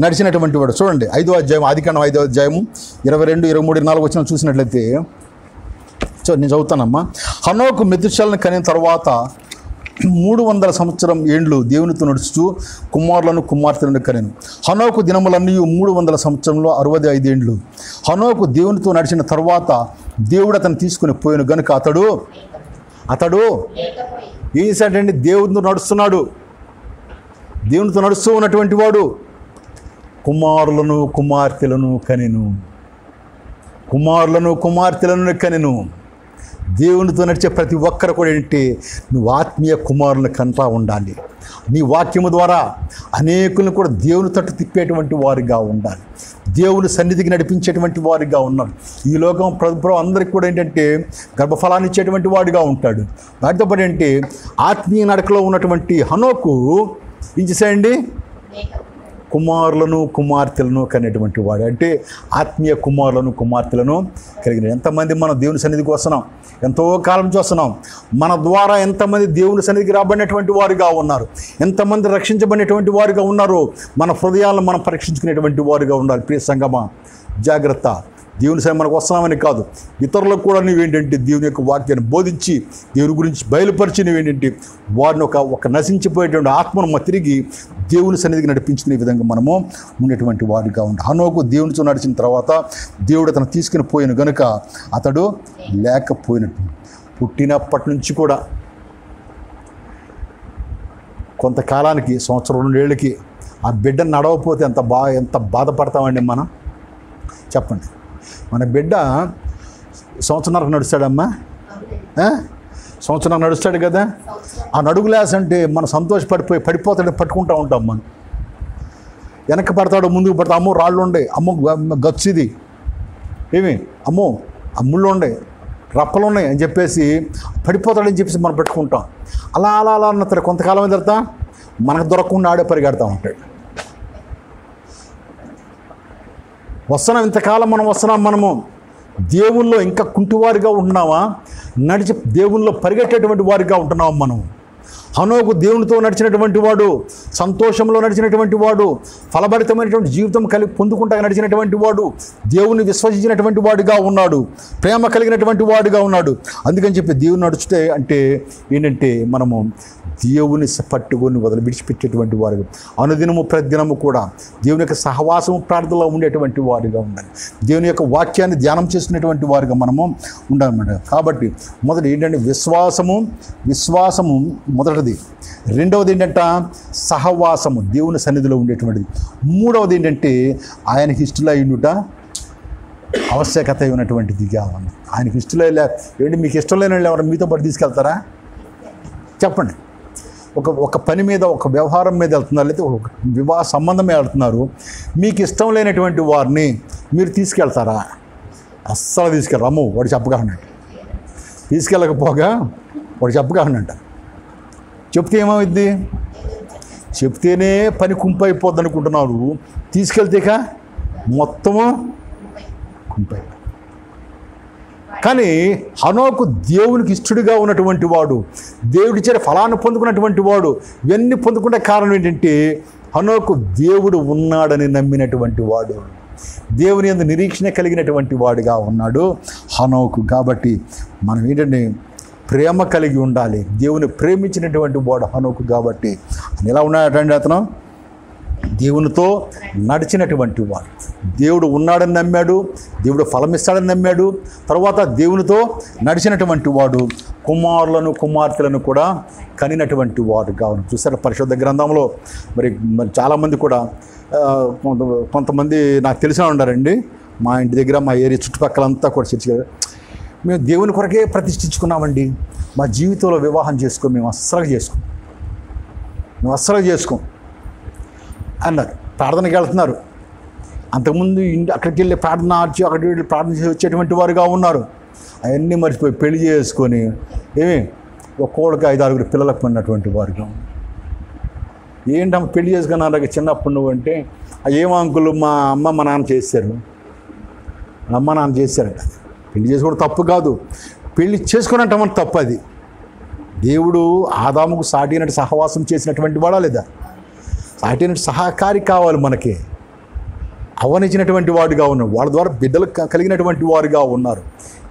నడిచినటువంటి వాడు. చూడండి 5వ అధ్యాయం, ఆదికాండం 5వ అధ్యాయము 22, 23, 24 వచ్చిన చూసినట్లయితే నేను చదువుతానమ్మా. హనోకు మెతుషెలను కనిన తర్వాత 300 సంవత్సరం ఏండ్లు దేవునితో నడుస్తూ కుమారులను కుమార్తెలను కనెను. హనోకు దినములన్నీ 300 సంవత్సరంలో 65 ఏండ్లు. హనోకు దేవునితో నడిచిన తర్వాత దేవుడు అతను తీసుకుని పోయాను గనుక అతడు ఏం చేశాడండి? దేవునితో నడుస్తున్నాడు. దేవునితో నడుస్తూ ఉన్నటువంటి వాడు కుమారులను కుమార్తెలను కనెను. దేవునితో నడిచే ప్రతి ఒక్కరు కూడా ఏంటి? నువ్వు ఆత్మీయ కుమారులను కంటా ఉండాలి. నీ వాక్యము ద్వారా అనేకులను కూడా దేవుని తట్టు తిప్పేటువంటి వారిగా ఉండాలి. దేవుని సన్నిధికి నడిపించేటువంటి వారిగా ఉన్నారు. ఈ లోకం ప్రభుత్వం అందరికీ కూడా ఏంటంటే గర్భఫలాన్ని ఇచ్చేటువంటి వాడిగా ఉంటాడు. వాటితో పాటు ఏంటి? ఆత్మీయ నడకలో ఉన్నటువంటి హనోకు ఏం చేశాడండి? కుమారులను కుమార్తెలను కనేటువంటి వాడు. అంటే ఆత్మీయ కుమారులను కుమార్తెలను కలిగిన. ఎంతమంది మనం దేవుని సన్నిధికి వస్తున్నాం, ఎంతో కాలం చూస్తున్నాం. మన ద్వారా ఎంతమంది దేవుని సన్నిధికి రాబడినటువంటి వారుగా ఉన్నారు, ఎంతమంది రక్షించబడినటువంటి వారుగా ఉన్నారు. మన హృదయాలను మనం పరీక్షించుకునేటువంటి వారుగా ఉండాలి. ప్రియ సంగమా, జాగ్రత్త. దేవుని సన్నిధి మనకు వస్తున్నామని కాదు, ఇతరులకు కూడా నువ్వేంటంటే దేవుని యొక్క వాక్యాన్ని బోధించి దేవుని గురించి బయలుపరిచి నువ్వేంటంటే వారిని ఒక నశించిపోయేటువంటి ఆత్మను తిరిగి దేవుని సన్నిధికి నడిపించిన విధంగా మనము ఉండేటువంటి వాడిగా ఉంటాం. హనోకు దేవునితో నడిచిన తర్వాత దేవుడు అతను తీసుకుని పోయిన గనుక అతడు లేకపోయినట్టు. పుట్టినప్పటి నుంచి కూడా కొంతకాలానికి, సంవత్సరం 2 ఏళ్ళకి ఆ బిడ్డను నడవకపోతే ఎంత బాధపడతామండి మనం? చెప్పండి. మన బిడ్డ సంవత్సరానికి నడుస్తాడమ్మా, సంవత్సరం నడుస్తాడు కదా. ఆ నడుగులేసంటే మనం పడిపోతాడు, పట్టుకుంటూ ఉంటాం. మనం వెనక్కి పడతాడు, ముందుకు పడతాడు. అమ్మో రాళ్ళు ఉండే, అమ్మో గచ్చిది, ఏమి అమ్మో ముళ్ళు ఉన్నాయి, రప్పలు ఉన్నాయి అని చెప్పేసి పడిపోతాడని చెప్పేసి మనం పెట్టుకుంటాం. అలా అలా అలా అన్న తర్వాత కొంతకాలం తర్వాత మనకు దొరకకుండా ఆడే పరిగెడతా ఉంటాడు. వస్తున్నాం, ఇంతకాలం మనం వస్తున్నాం, మనము దేవుల్లో ఇంకా కుంటివారిగా ఉంటున్నావా, దేవుల్లో పరిగెట్టేటువంటి వారిగా ఉంటున్నాం మనం. హనోకు దేవునితో నడిచినటువంటి వాడు, సంతోషంలో నడిచినటువంటి వాడు, ఫలభరితమైనటువంటి జీవితం పొందుకుంటా నడిచినటువంటి వాడు, దేవుని విశ్వసించినటువంటి వాడిగా ఉన్నాడు, ప్రేమ కలిగినటువంటి వాడిగా ఉన్నాడు. అందుకని చెప్పి దేవుని నడుచుతే అంటే ఏంటంటే మనము దేవుని పట్టుకొని విడిచిపెట్టేటువంటి వారు, అనుదినము ప్రతిదినము కూడా దేవుని యొక్క సహవాసము ప్రార్థనలో ఉండేటువంటి వారిగా ఉండాలి. దేవుని యొక్క వాక్యాన్ని ధ్యానం చేసుకునేటువంటి వారిగా మనము ఉండాలన్నమాట. కాబట్టి మొదటి ఏంటంటే విశ్వాసము మొదటిది. రెండవది ఏంటంటే సహవాసము, దేవుని సన్నిధిలో ఉండేటువంటిది. మూడవది ఏంటంటే ఆయనకి ఇష్టలై ఉండుట ఆవశ్యకత ఉన్నటువంటిదిగా ఉంది. ఆయనకి ఇష్టలై ఏంటి, మీకు ఇష్టం లేని వాళ్ళు ఎవరు మీతో పాటు తీసుకెళ్తారా చెప్పండి. ఒక పని మీద, ఒక వ్యవహారం మీద వెళ్తున్నారు, లేదా ఒక వివాహ సంబంధం మీద వెళ్తున్నారు, మీకు ఇష్టం లేనటువంటి వారిని మీరు తీసుకెళ్తారా? అస్సలు తీసుకెళ్ళరు. అమ్మో వాడు చెప్పగా ఉన్నట్టు తీసుకెళ్ళకపోగా వాడు చెప్పగా ఉన్నట్ట. చెప్తే ఏమవుద్ది? చెప్తేనే పని కుంపు అయిపోద్ది అనుకుంటున్నారు, తీసుకెళ్తేక మొత్తము కుంపై. కానీ హనోకు దేవునికి ఇష్టడుగా ఉన్నటువంటి వాడు, దేవుడి చేత ఫలాన్ని పొందుకున్నటువంటి వాడు. ఇవన్నీ పొందుకునే కారణం ఏంటంటే హనోకు దేవుడు ఉన్నాడని నమ్మినటువంటి వాడు, దేవుని యందు నిరీక్షణ కలిగినటువంటి వాడుగా ఉన్నాడు హనోకు. కాబట్టి మనం ఏంటంటే ప్రేమ కలిగి ఉండాలి. దేవుని ప్రేమించినటువంటి వాడు హనోకు. కాబట్టి ఎలా ఉన్నాడంటే అతను దేవునితో నడిచినటువంటి వాడు, దేవుడు ఉన్నాడని నమ్మాడు, దేవుడు ఫలమిస్తాడని నమ్మాడు. తర్వాత దేవునితో నడిచినటువంటి వాడు, కుమారులను కుమార్తెలను కూడా కనినటువంటి వాడుగా ఉన్నాడు. చూసారా పరిశుద్ధ గ్రంథంలో మరి చాలామంది కూడా కొంతమంది నాకు తెలిసిన ఉన్నారండి. మా ఇంటి దగ్గర, మా ఏరియా చుట్టుపక్కలంతా కూడా చర్చ, మేము దేవుని కొరకే ప్రతిష్ఠించుకున్నామండి, మా జీవితంలో వివాహం మేము అస్సలు చేసుకోం అన్నారు. ప్రార్థనకి వెళ్తున్నారు. అంతకుముందు అక్కడికి వెళ్ళి అక్కడికి వెళ్ళి ప్రార్థన చేసి వచ్చేటువంటి వారుగా ఉన్నారు. అవన్నీ మర్చిపోయి పెళ్లి చేసుకొని ఒక్కోడికి 5-6 పిల్లలకు పడినటువంటి వారుగా. ఏంటమ్మా పెళ్లి చేసుకున్నారు చిన్నప్పుడు నువ్వు అంటే, ఏమో అంకులు మా అమ్మ మా నాన్న చేశారు, అమ్మ నాన్న చేశారట. పెళ్లి చేసుకోవడం తప్పు కాదు, పెళ్లి చేసుకున్నట్టమని తప్పు. అది దేవుడు ఆదాముకు సాటినట్టు సహవాసం చేసినటువంటి వాడా లేదా? సాటినట్టు సహకారి కావాలి మనకి. అవనిచ్చినటువంటి వాడుగా ఉన్నాడు, వాళ్ళ ద్వారా బిడ్డలు కలిగినటువంటి వారుగా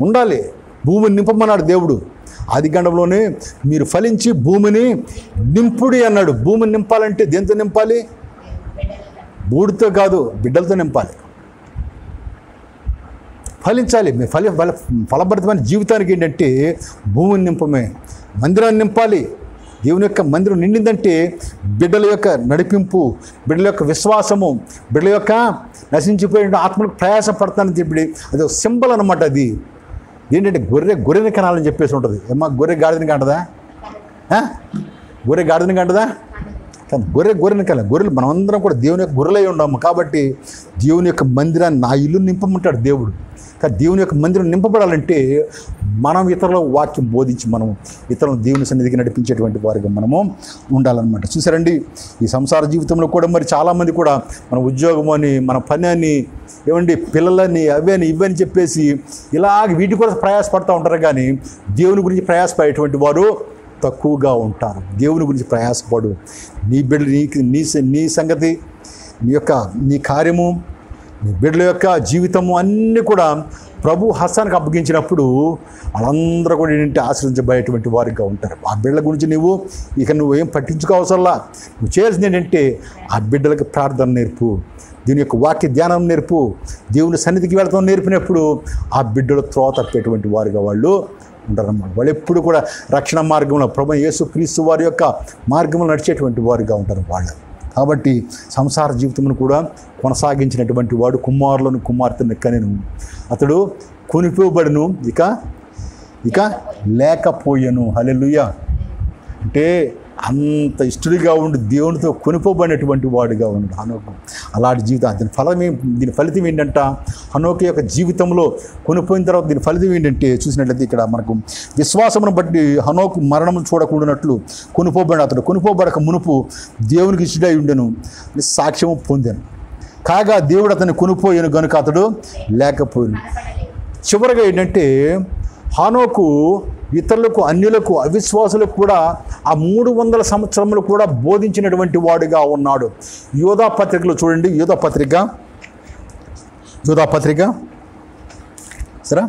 ఉండాలి. భూమిని నింపమన్నాడు దేవుడు. ఆదికాండంలోనే మీరు ఫలించి భూమిని నింపుడి అన్నాడు. భూమిని నింపాలంటే దేంతో నింపాలి? బూడితో కాదు, బిడ్డలతో నింపాలి. ఫలించాలి. ఫలభరితమైన జీవితానికి ఏంటంటే భూమిని నింపమే, మందిరాన్ని నింపాలి. దేవుని యొక్క మందిరం నిండిందంటే బిడ్డల యొక్క నడిపింపు, బిడ్డల యొక్క విశ్వాసము, బిడ్డల యొక్క నశించిపోయిన ఆత్మలకు ప్రయాసపడతానని చెప్పి అది ఒక సింబల్ అనమాట. అది ఏంటంటే గొర్రెని కనాలని చెప్పేసి ఉంటుంది. ఏమా గొర్రె గాడిదని కంటదా? గొర్రె గాడిదని కంటదా? కానీ గొర్రెని కల గొర్రెలు మనమందరం కూడా దేవుని యొక్క గొర్రెలై ఉన్నాము. కాబట్టి దేవుని యొక్క మందిరాన్ని, నా ఇల్లు నింపమంటాడు దేవుడు. కానీ దేవుని యొక్క మందిరం నింపబడాలంటే మనం ఇతరుల వాక్యం బోధించి మనం ఇతరులను దేవుని సన్నిధికి నడిపించేటువంటి వారిగా మనము ఉండాలన్నమాట. చూసారండి, ఈ సంసార జీవితంలో కూడా మరి చాలామంది కూడా మన ఉద్యోగం అని, మన పని అని, పిల్లలని, అవని ఇవని చెప్పేసి ఇలాగ వీటి కూడా ప్రయాసపడుతూ ఉంటారు. కానీ దేవుని గురించి ప్రయాసపడేటువంటి వారు తక్కువగా ఉంటారు. దేవుని గురించి ప్రయాసపడు. నీ బిడ్డలు, నీ సంగతి, నీ కార్యము, నీ బిడ్డల యొక్క జీవితము అన్నీ కూడా ప్రభు హస్తానికి అప్పగించినప్పుడు వాళ్ళందరూ కూడా ఏంటంటే ఆశ్రయించబడేటువంటి వారిగా ఉంటారు. ఆ బిడ్డల గురించి నువ్వు ఏం పట్టించుకోవసరలా. నువ్వు చేయాల్సింది ఏంటంటే ఆ బిడ్డలకు ప్రార్థన నేర్పు, దీని యొక్క వాక్య ధ్యానం నేర్పు, దేవుని సన్నిధికి వెళ్తాం నేర్పినప్పుడు ఆ బిడ్డలు త్రోవ తప్పేటువంటి వారిగా వాళ్ళు ఉంటారన్నమాట. వాళ్ళు ఎప్పుడు కూడా రక్షణ మార్గంలో ప్రభు యేసుక్రీస్తు వారి యొక్క మార్గంలో నడిచేటువంటి వారిగా ఉంటారు వాళ్ళు. కాబట్టి సంసార జీవితమును కూడా కొనసాగించినటువంటి వాడు కుమారులను కుమార్తెను కనెను, అతడు కొనిపోబడును, ఇక లేకపోయాను. హల్లెలూయా. అంటే అంత ఇష్టడిగా ఉండి దేవునితో కొనుకోబడినటువంటి వాడుగా ఉన్నాడు హనోకు. అలాంటి జీవితం దీని ఫలితం ఏంటంట, హనోకు యొక్క జీవితంలో కొనిపోయిన తర్వాత దీని ఫలితం ఏంటంటే చూసినట్లయితే ఇక్కడ మనకు విశ్వాసమును బట్టి హనోకు మరణం చూడకూడనట్లు కొనుకోబడిన అతడు కొనుకోబడక మునుపు దేవునికి ఇష్టడై ఉండెను సాక్ష్యము పొందాను. కాగా దేవుడు అతన్ని కొనిపోయాను గనుక అతడు లేకపోయాను. చివరిగా ఏంటంటే హనోకు ఇతరులకు, అన్యులకు, అవిశ్వాసులకు కూడా ఆ 300 సంవత్సరములు కూడా బోధించినటువంటి వాడుగా ఉన్నాడు. యోధా పత్రికలో చూడండి, యోధా పత్రిక సరే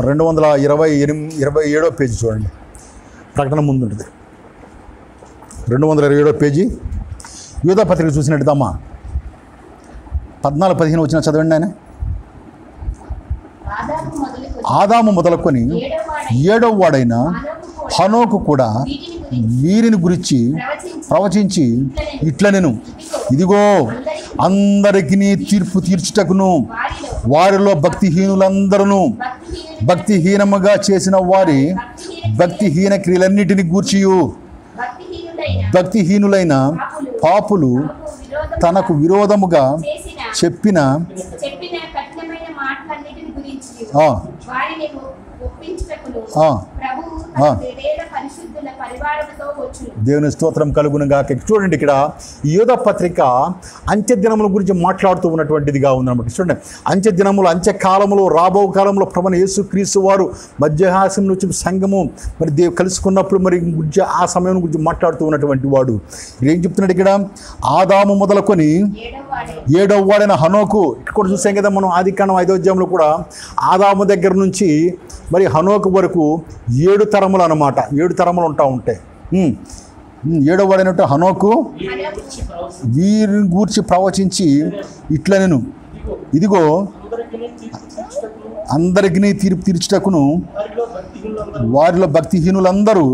227వ పేజీ చూడండి, ప్రకటన ముందు ఉంటుంది. 227వ పేజీ యోధా పత్రిక చూసినట్టు అమ్మా 14-15 వచ్చిన చదవండి. ఆయన ఆదాము మొదలుకొని 7వ వాడైన హనోకు కూడా వీరిని గురించి ప్రవచించి ఇట్లా నేను ఇదిగో అందరికీ తీర్పు తీర్చుటకును వారిలో భక్తిహీనులందరూ భక్తిహీనముగా చేసిన వారి భక్తిహీన క్రియలన్నిటిని గూర్చియు భక్తిహీనులైన పాపులు తనకు విరోధముగా చెప్పిన దేవుని స్తోత్రం కలుగునుగా. చూడండి ఇక్కడ యోధా పత్రిక అంత్య దినముల గురించి మాట్లాడుతూ ఉన్నటువంటిదిగా ఉందన్నమాట. చూడండి, అంత్య దినములు, అంత్యకాలంలో, రాబో కాలంలో ప్రభువైన యేసుక్రీస్తు వారు మధ్యాహాసం నుంచి సంఘము మరి కలుసుకున్నప్పుడు మరి గురించి ఆ సమయం గురించి మాట్లాడుతూ ఉన్నటువంటి వాడు ఏం చెప్తున్నాడు ఇక్కడ, ఆదాము మొదలుకొని 7వ వాడైన హనోకు. ఇక్కడ కూడా చూసాం కదా మనం ఆదికాండం 5వ అధ్యాయంలో కూడా ఆదాము దగ్గర నుంచి మరి హనోకు వరకు 7 తరములు అన్నమాట. 7 తరములు ఉంటాయి. 7వ వాడైనట్టు హనోకు వీరిని గూర్చి ప్రవచించి ఇట్లా నేను ఇదిగో అందరికీ తీర్పు తీర్చుటకును వారిలో భక్తిహీనులందరూ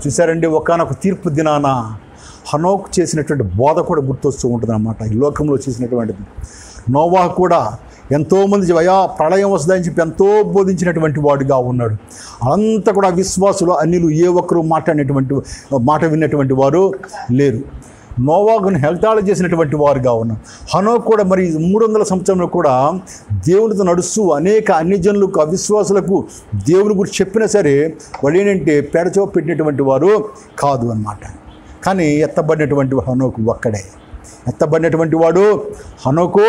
చూసారండి, ఒకానొక తీర్పు దినాన హనోకు చేసినటువంటి బోధ కూడా గుర్తొస్తూ ఉంటుంది అన్నమాట. ఈ లోకంలో చేసినటువంటిది. నోవాహు కూడా ఎంతోమంది ప్రళయం వస్తుందని చెప్పి ఎంతో బోధించినటువంటి వాడుగా ఉన్నాడు. అంతా కూడా విశ్వాసులు, అన్యులు ఏ ఒక్కరూ మాట విన్నటువంటి వారు లేరు. నోవాహును హెల్తాళ చేసినటువంటి వారుగా ఉన్నారు. హనోకు కూడా మరి 300 సంవత్సరంలో కూడా దేవునితో నడుస్తూ అనేక అన్యజనులకు, అవిశ్వాసులకు దేవుని గురించి చెప్పినా సరే వాళ్ళు ఏంటంటే పెడచో పెట్టినటువంటి వారు కాదు అన్నమాట. కానీ ఎత్తబడినటువంటి హనోకు ఒక్కడే, ఎత్తబడినటువంటి వాడు హనోకు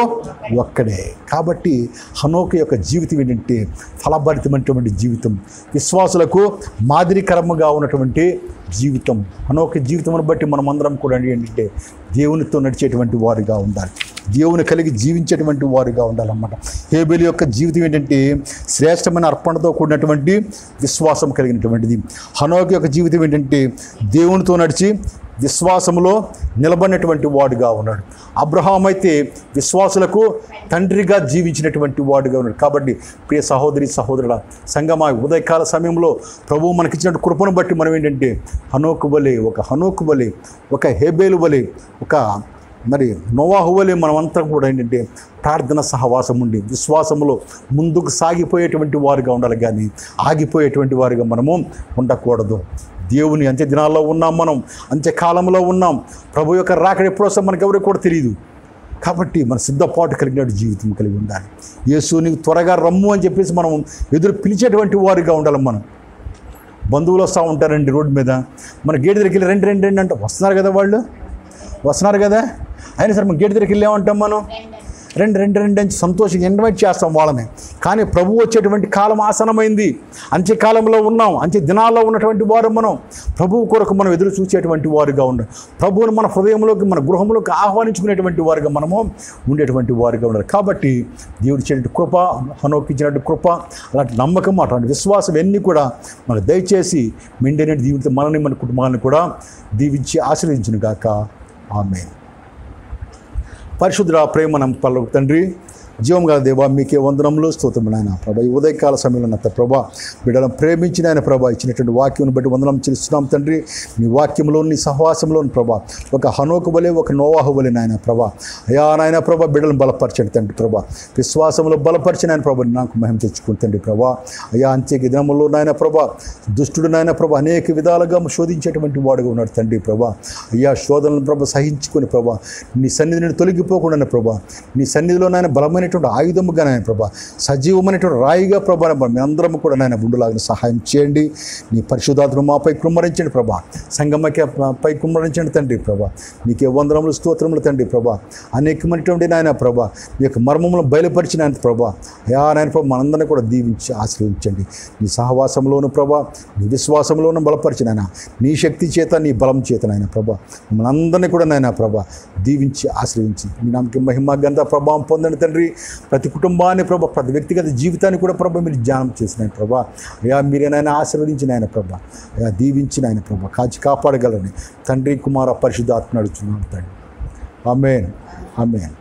ఒక్కడే. కాబట్టి హనోకు యొక్క జీవితం ఏంటంటే ఫలభరితమైనటువంటి జీవితం, విశ్వాసులకు మాదిరికరముగా ఉన్నటువంటి జీవితం. హనోకు జీవితమును బట్టి మనమందరం కూడా ఏంటంటే దేవునితో నడిచేటువంటి వారుగా ఉండాలి, దేవుని కలిగి జీవించేటువంటి వారుగా ఉండాలన్నమాట. హేబేలు యొక్క జీవితం ఏంటంటే శ్రేష్టమైన అర్పణతో కూడినటువంటి విశ్వాసం కలిగినటువంటిది. హనోకు యొక్క జీవితం ఏంటంటే దేవునితో నడిచి విశ్వాసములో నిలబడినటువంటి వాడుగా ఉన్నాడు. అబ్రహాం అయితే విశ్వాసులకు తండ్రిగా జీవించినటువంటి వాడుగా ఉన్నాడు. కాబట్టి ప్రియ సహోదరి సహోదరుల సంగమా, ఉదయకాల సమయంలో ప్రభువు మనకిచ్చిన కృపను బట్టి మనం ఏంటంటే హనోకు వలె, ఒక హేబేలు వలె, ఒక మరి నోవాహు వలె మనమంతా కూడా ఏంటంటే ప్రార్థన సహవాసం ఉండి విశ్వాసములో ముందుకు సాగిపోయేటువంటి వారుగా ఉండాలి, కానీ ఆగిపోయేటువంటి వారుగా మనము ఉండకూడదు. దేవుని అంత్య దినాల్లో ఉన్నాం, మనం అంత్యకాలంలో ఉన్నాం. ప్రభు యొక్క రాకడ ఎప్పుడు వస్తే మనకు ఎవరికి కూడా తెలియదు. కాబట్టి మన సిద్ధపాటు కలిగిన జీవితం కలిగి ఉండాలి. యేసు నీకు త్వరగా రమ్ము అని చెప్పేసి మనం ఎదురు పిలిచేటువంటి వారుగా ఉండాలి. మనం బంధువులు వస్తూ ఉంటారండి రోడ్డు మీద, మన గేట్ దగ్గరికి వెళ్ళి రండి అంటే వస్తున్నారు కదా, వాళ్ళు వస్తున్నారు కదా, అయినా సరే మన గేట్ దగ్గరికి వెళ్ళామంటాం, మనం రెండు అని సంతోషంగా ఇన్వైట్ చేస్తాం వాళ్ళని. కానీ ప్రభు వచ్చేటువంటి కాలం ఆసనమైంది, అంత్యకాలంలో ఉన్నాం, అంత్య దినాల్లో ఉన్నటువంటి వారు మనం. ప్రభువు కొరకు మనం ఎదురు చూసేటువంటి వారుగా ఉండాలి. ప్రభువును మన హృదయంలోకి, మన గృహంలోకి ఆహ్వానించుకునేటువంటి వారుగా మనము ఉండేటువంటి వారుగా ఉండాలి. కాబట్టి దేవుడు ఇచ్చినటువంటి కృప, హనోకిచ్చినటువంటి కృప, అలాంటి నమ్మకం, అటువంటి విశ్వాసం ఎన్ని కూడా మనకు దయచేసి మెండైన జీవితం మనని, మన కుటుంబాలను కూడా దీవించి ఆశీర్వదించును గాక. ఆమేన్. పరిశుద్ధుడా, ప్రేమ పరలోక తండ్రి, జీవం గల దేవా మీకే వందనములు స్తోత్రములు నాయన ప్రభా. ఈ ఉదయకాల సమయంలో నా ప్రభా బిడ్డలను ప్రేమించిన ఆయన ప్రభా ఇచ్చినటువంటి వాక్యం బట్టి వందనం చెల్లిస్తున్నాం తండ్రి. నీ వాక్యంలో నీ సహవాసంలోని ప్రభా ఒక హనోకు వలె ఒక నోవాహు వలె నాయన ప్రభా అయా నాయన ప్రభా బిడ్డలను బలపరచండి తండ్రి ప్రభా. విశ్వాసంలో బలపరిచిన ఆయన ప్రభా నాకు మహిమ తెచ్చుకుంటండి ప్రభా. అయా అంత్యకి దినములో నాయన ప్రభా దుష్టుడు నాయన ప్రభా అనేక విధాలుగా శోధించేటువంటి వాడుగా ఉన్నాడు తండ్రి ప్రభా. అయ్యా శోధనలను ప్రభా సహించుకొని ప్రభా నీ సన్నిధిని తొలగిపోకుండా ప్రభా నీ సన్నిధిలో నాయన బలమైనటువంటి ఆయుధముగా నాయన ప్రభా సజీవమైనటువంటి రాయిగా ప్రభా మీ అందరం కూడా నాయన ఉండులాగిన సహాయం చేయండి. నీ పరిశుద్ధాత్మను మాపై కుమ్మరించండి ప్రభా. సంగమకి పై కుమ్మరించండి తండ్రి ప్రభా. నీకే వందనములు స్తోత్రములు తండ్రి ప్రభా. అనేకమైనటువంటి నాయన ప్రభా మీ యొక్క మర్మములను బయలుపరిచిన ఆయన ప్రభా అయా నాయన ప్రభా మనందరినీ కూడా దీవించి ఆశ్రయించండి. నీ సహవాసంలోను ప్రభా నీ విశ్వాసంలోనూ బలపరిచిన ఆయన నీ శక్తి చేత నీ బలం చేత నాయన ప్రభా మనందరినీ కూడా నాయన ప్రభా దీవించి ఆశ్రయించి నీ నామకి మహిమ ఘనత ప్రభావం పొందండి తండ్రి. ప్రతి కుటుంబాన్ని ప్రభా ప్రతి వ్యక్తిగత జీవితాన్ని కూడా ప్రభా మీరు ధ్యానం చేసిన ప్రభా అయా మీరేనాయన ఆశీర్వదించిన ఆయన ప్రభా అయా దీవించిన ఆయన ప్రభా కాచి కాపాడగలని తండ్రి కుమార పరిశుద్ధాత్మ నడుచున్నాను తండ్రి. ఆమేన్ ఆమేన్.